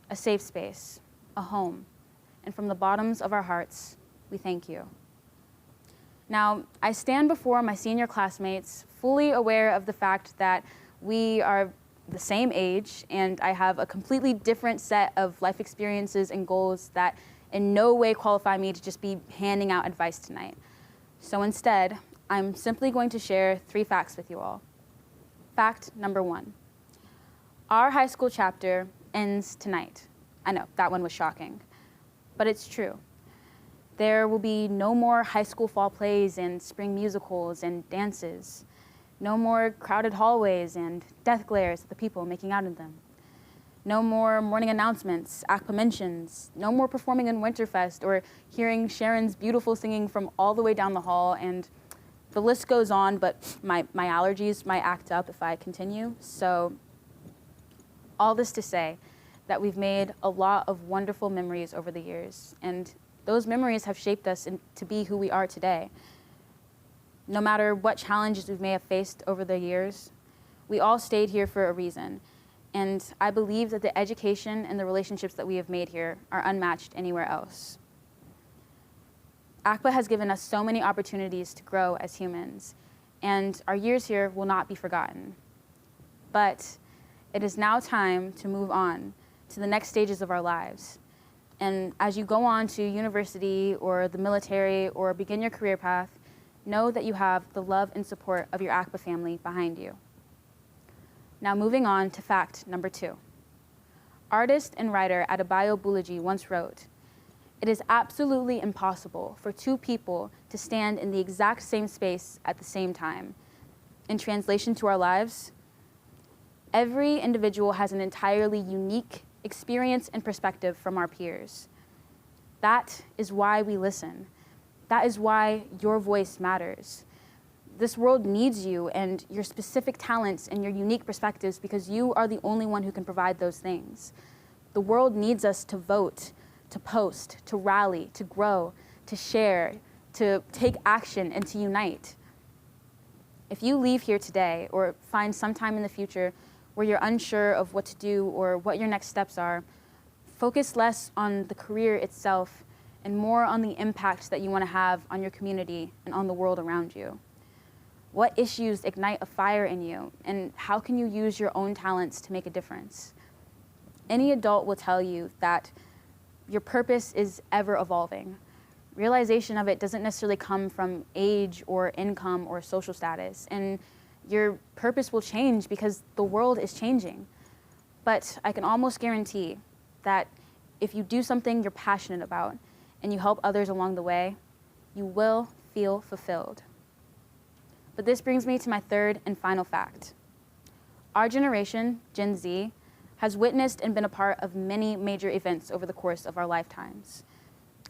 a safe space, a home, and from the bottoms of our hearts, we thank you. Now, I stand before my senior classmates fully aware of the fact that we are the same age and I have a completely different set of life experiences and goals that in no way qualify me to just be handing out advice tonight. So instead, I'm simply going to share 3 facts with you all. Fact number 1, our high school chapter ends tonight. I know, that one was shocking, but it's true. There will be no more high school fall plays and spring musicals and dances. No more crowded hallways and death glares at the people making out in them. No more morning announcements, ACPA mentions. No more performing in Winterfest or hearing Sharon's beautiful singing from all the way down the hall. And the list goes on, but my allergies might act up if I continue. So all this to say that we've made a lot of wonderful memories over the years. And those memories have shaped us to be who we are today. No matter what challenges we may have faced over the years, we all stayed here for a reason. And I believe that the education and the relationships that we have made here are unmatched anywhere else. ACPA has given us so many opportunities to grow as humans, and our years here will not be forgotten. But it is now time to move on to the next stages of our lives. And as you go on to university or the military or begin your career path, know that you have the love and support of your ACPA family behind you. Now moving on to fact number 2. Artist and writer Adebayo Bulaji once wrote, "It is absolutely impossible for two people to stand in the exact same space at the same time." In translation to our lives, every individual has an entirely unique experience and perspective from our peers. That is why we listen. That is why your voice matters. This world needs you and your specific talents and your unique perspectives because you are the only one who can provide those things. The world needs us to vote, to post, to rally, to grow, to share, to take action, and to unite. If you leave here today or find some time in the future where you're unsure of what to do or what your next steps are, focus less on the career itself and more on the impact that you want to have on your community and on the world around you. What issues ignite a fire in you, and how can you use your own talents to make a difference? Any adult will tell you that your purpose is ever evolving. Realization of it doesn't necessarily come from age or income or social status, and your purpose will change because the world is changing. But I can almost guarantee that if you do something you're passionate about and you help others along the way, you will feel fulfilled. But this brings me to my third and final fact. Our generation, Gen Z, has witnessed and been a part of many major events over the course of our lifetimes.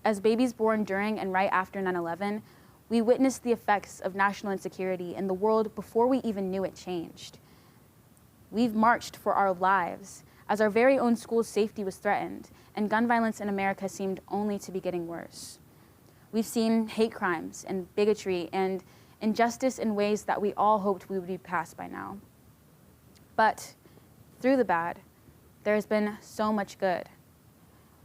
As babies born during and right after 9/11, we witnessed the effects of national insecurity in the world before we even knew it changed. We've marched for our lives as our very own school's safety was threatened and gun violence in America seemed only to be getting worse. We've seen hate crimes and bigotry and injustice in ways that we all hoped we would be past by now. But through the bad, there has been so much good.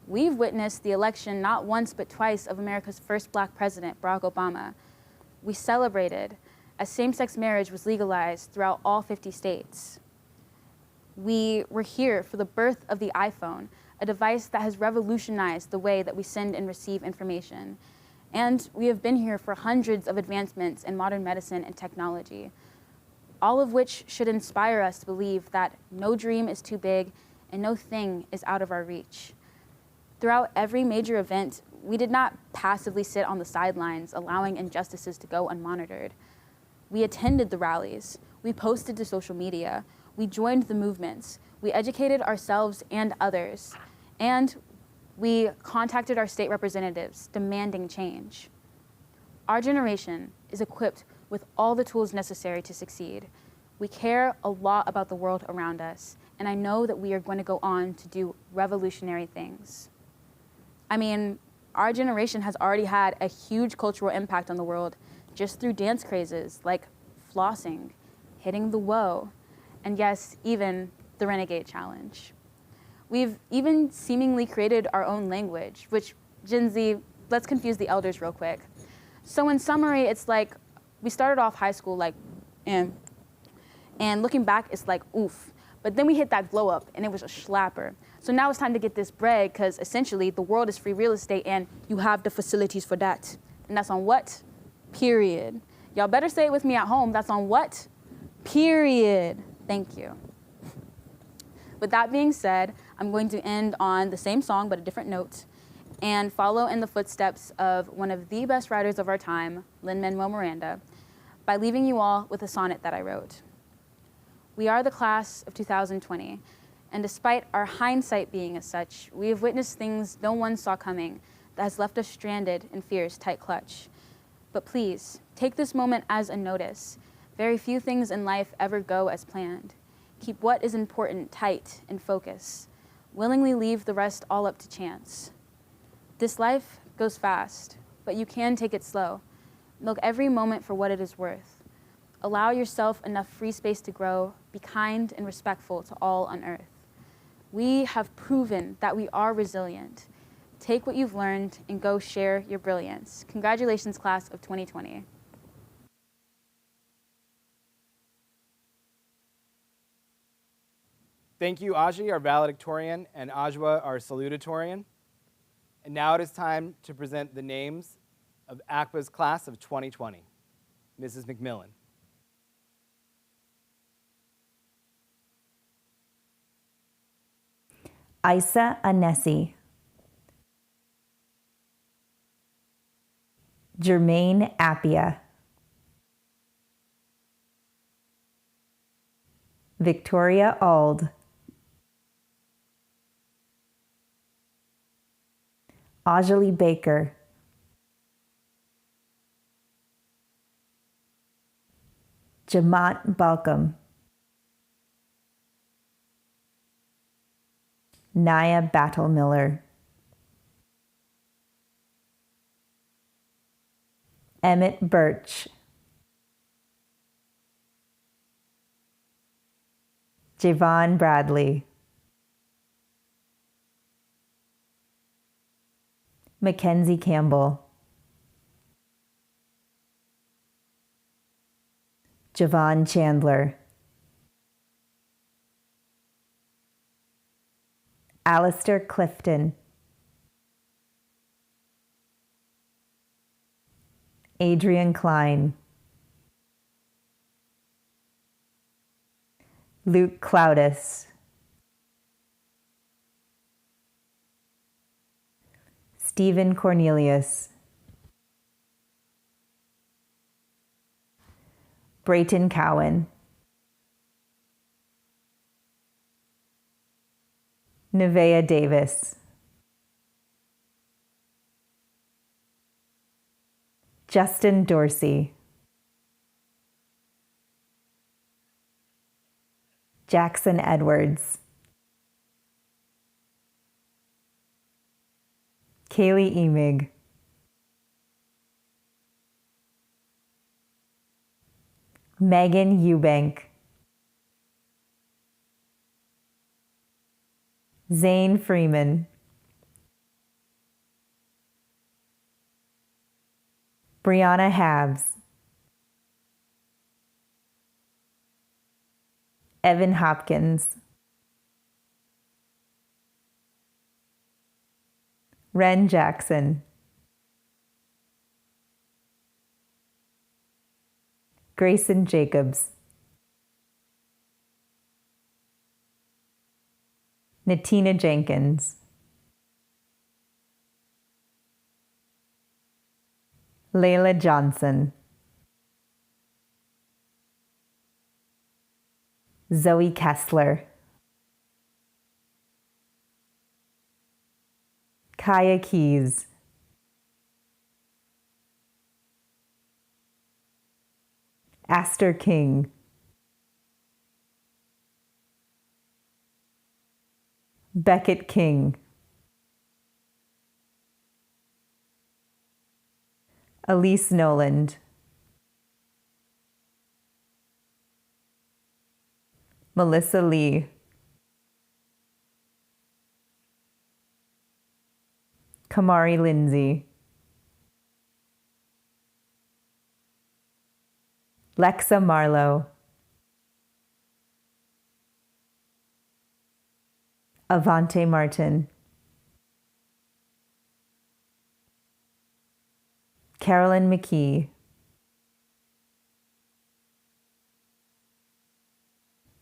We've witnessed the election not once but twice of America's first Black president, Barack Obama. We celebrated as same-sex marriage was legalized throughout all 50 states. We were here for the birth of the iPhone, a device that has revolutionized the way that we send and receive information. And we have been here for hundreds of advancements in modern medicine and technology, all of which should inspire us to believe that no dream is too big and no thing is out of our reach. Throughout every major event, we did not passively sit on the sidelines, allowing injustices to go unmonitored. We attended the rallies, we posted to social media, we joined the movements, we educated ourselves and others, and we contacted our state representatives demanding change. Our generation is equipped with all the tools necessary to succeed. We care a lot about the world around us, and I know that we are going to go on to do revolutionary things. I mean, our generation has already had a huge cultural impact on the world just through dance crazes like flossing, hitting the woe, and yes, even the Renegade Challenge. We've even seemingly created our own language, which Gen Z, let's confuse the elders real quick. So in summary, it's like we started off high school like, and looking back, it's like, oof. But then we hit that glow up and it was a slapper. So now it's time to get this bread because essentially the world is free real estate and you have the facilities for that. And that's on what? Period. Y'all better say it with me at home. That's on what? Period. Thank you. With that being said, I'm going to end on the same song but a different note and follow in the footsteps of one of the best writers of our time, Lin-Manuel Miranda, by leaving you all with a sonnet that I wrote. We are the class of 2020, and despite our hindsight being as such, we have witnessed things no one saw coming that has left us stranded in fear's tight clutch. But please, take this moment as a notice. Very few things in life ever go as planned. Keep what is important tight and focus. Willingly leave the rest all up to chance. This life goes fast, but you can take it slow. Milk every moment for what it is worth. Allow yourself enough free space to grow. Be kind and respectful to all on earth. We have proven that we are resilient. Take what you've learned and go share your brilliance. Congratulations, class of 2020.
Thank you, Aji, our valedictorian, and Ajwa, our salutatorian. And now it is time to present the names of ACPA's class of 2020. Mrs. McMillan.
Isa Anesi. Jermaine Appia. Victoria Ald. Ajali Baker. Jamaat Balcom. Naya Battlemiller. Emmett Birch. Javon Bradley. Mackenzie Campbell. Javon Chandler. Alistair Clifton. Adrian Klein. Luke Cloudis. Stephen Cornelius. Brayton Cowan. Nevaeh Davis. Justin Dorsey. Jackson Edwards. Kaylee Emig. Megan Eubank. Zane Freeman. Brianna Habs. Evan Hopkins. Ren Jackson. Grayson Jacobs. Natina Jenkins. Layla Johnson. Zoe Kessler. Kaya Keys. Aster King. Beckett King. Elise Noland. Melissa Lee. Kamari Lindsay. Lexa Marlowe. Avante Martin. Carolyn McKee.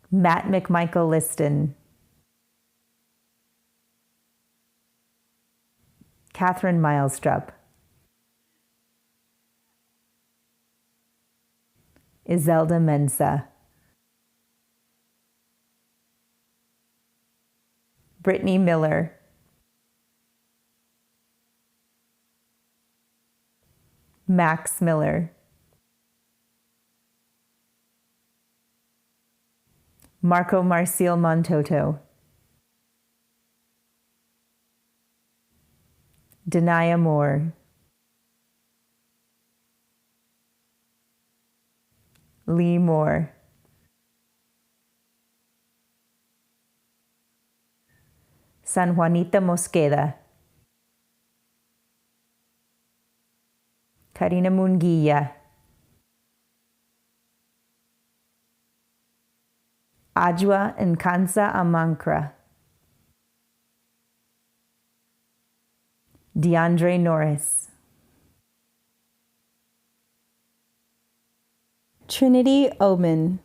Matt McMichael Liston. Catherine Milestrup. Izelda Mensa. Brittany Miller. Max Miller. Marco Marcial Montoto. Denia Moore. Lee Moore. San Juanita Mosqueda. Karina Munguia. Ajwa Nkansa Amankra. DeAndre Norris. Trinity Oman.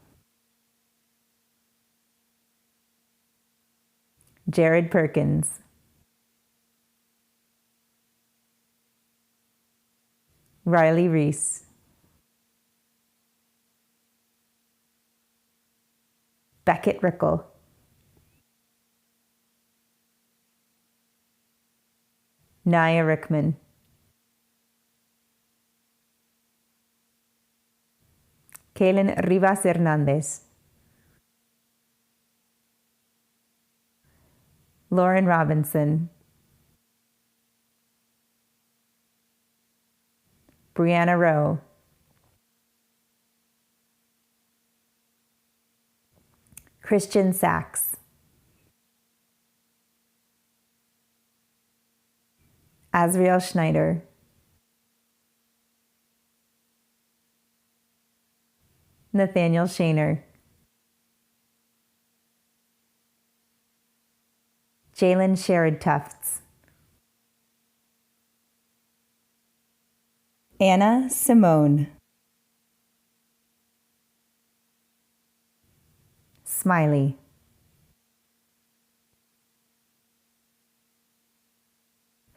Jared Perkins. Riley Reese. Beckett Rickle. Naya Rickman. Kaylin Rivas Hernandez. Lauren Robinson. Brianna Rowe. Christian Sachs. Azriel Schneider. Nathaniel Shaner. Jalen Sherrod Tufts. Anna Simone. Smiley.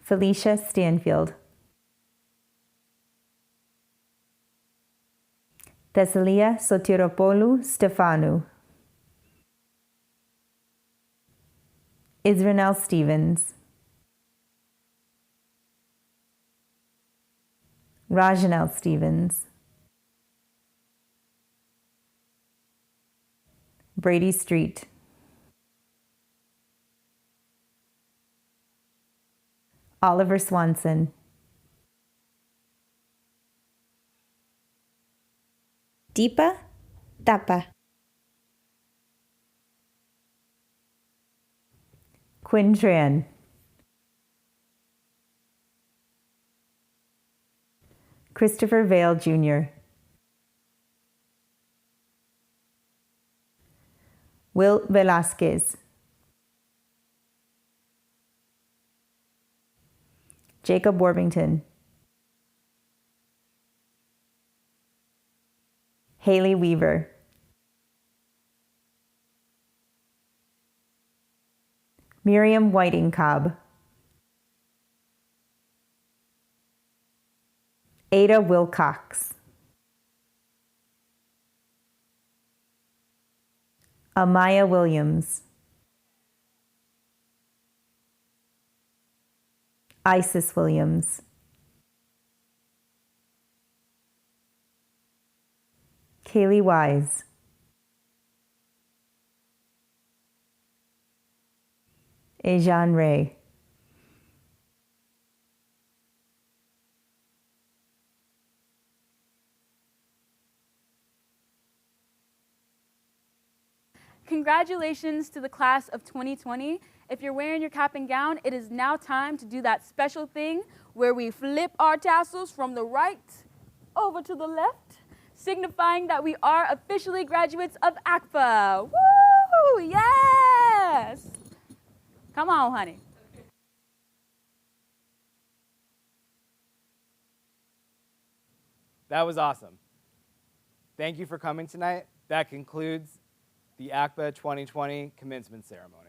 Felicia Stanfield. Thessalia Sotiropoulou Stefanou. Israel Stevens. Rajanel Stevens. Brady Street. Oliver Swanson. Deepa Tapa. Quinn Tran. Christopher Vale Jr. Will Velasquez. Jacob Worthington. Haley Weaver. Miriam Whiting Cobb. Ada Wilcox. Amaya Williams. Isis Williams. Kaylee Wise. Ejan Ray.
Congratulations to the class of 2020. If you're wearing your cap and gown, it is now time to do that special thing where we flip our tassels from the right over to the left, signifying that we are officially graduates of ACPA. Woo! Yes! Come on, honey.
That was awesome. Thank you for coming tonight. That concludes the ACPA 2020 commencement ceremony.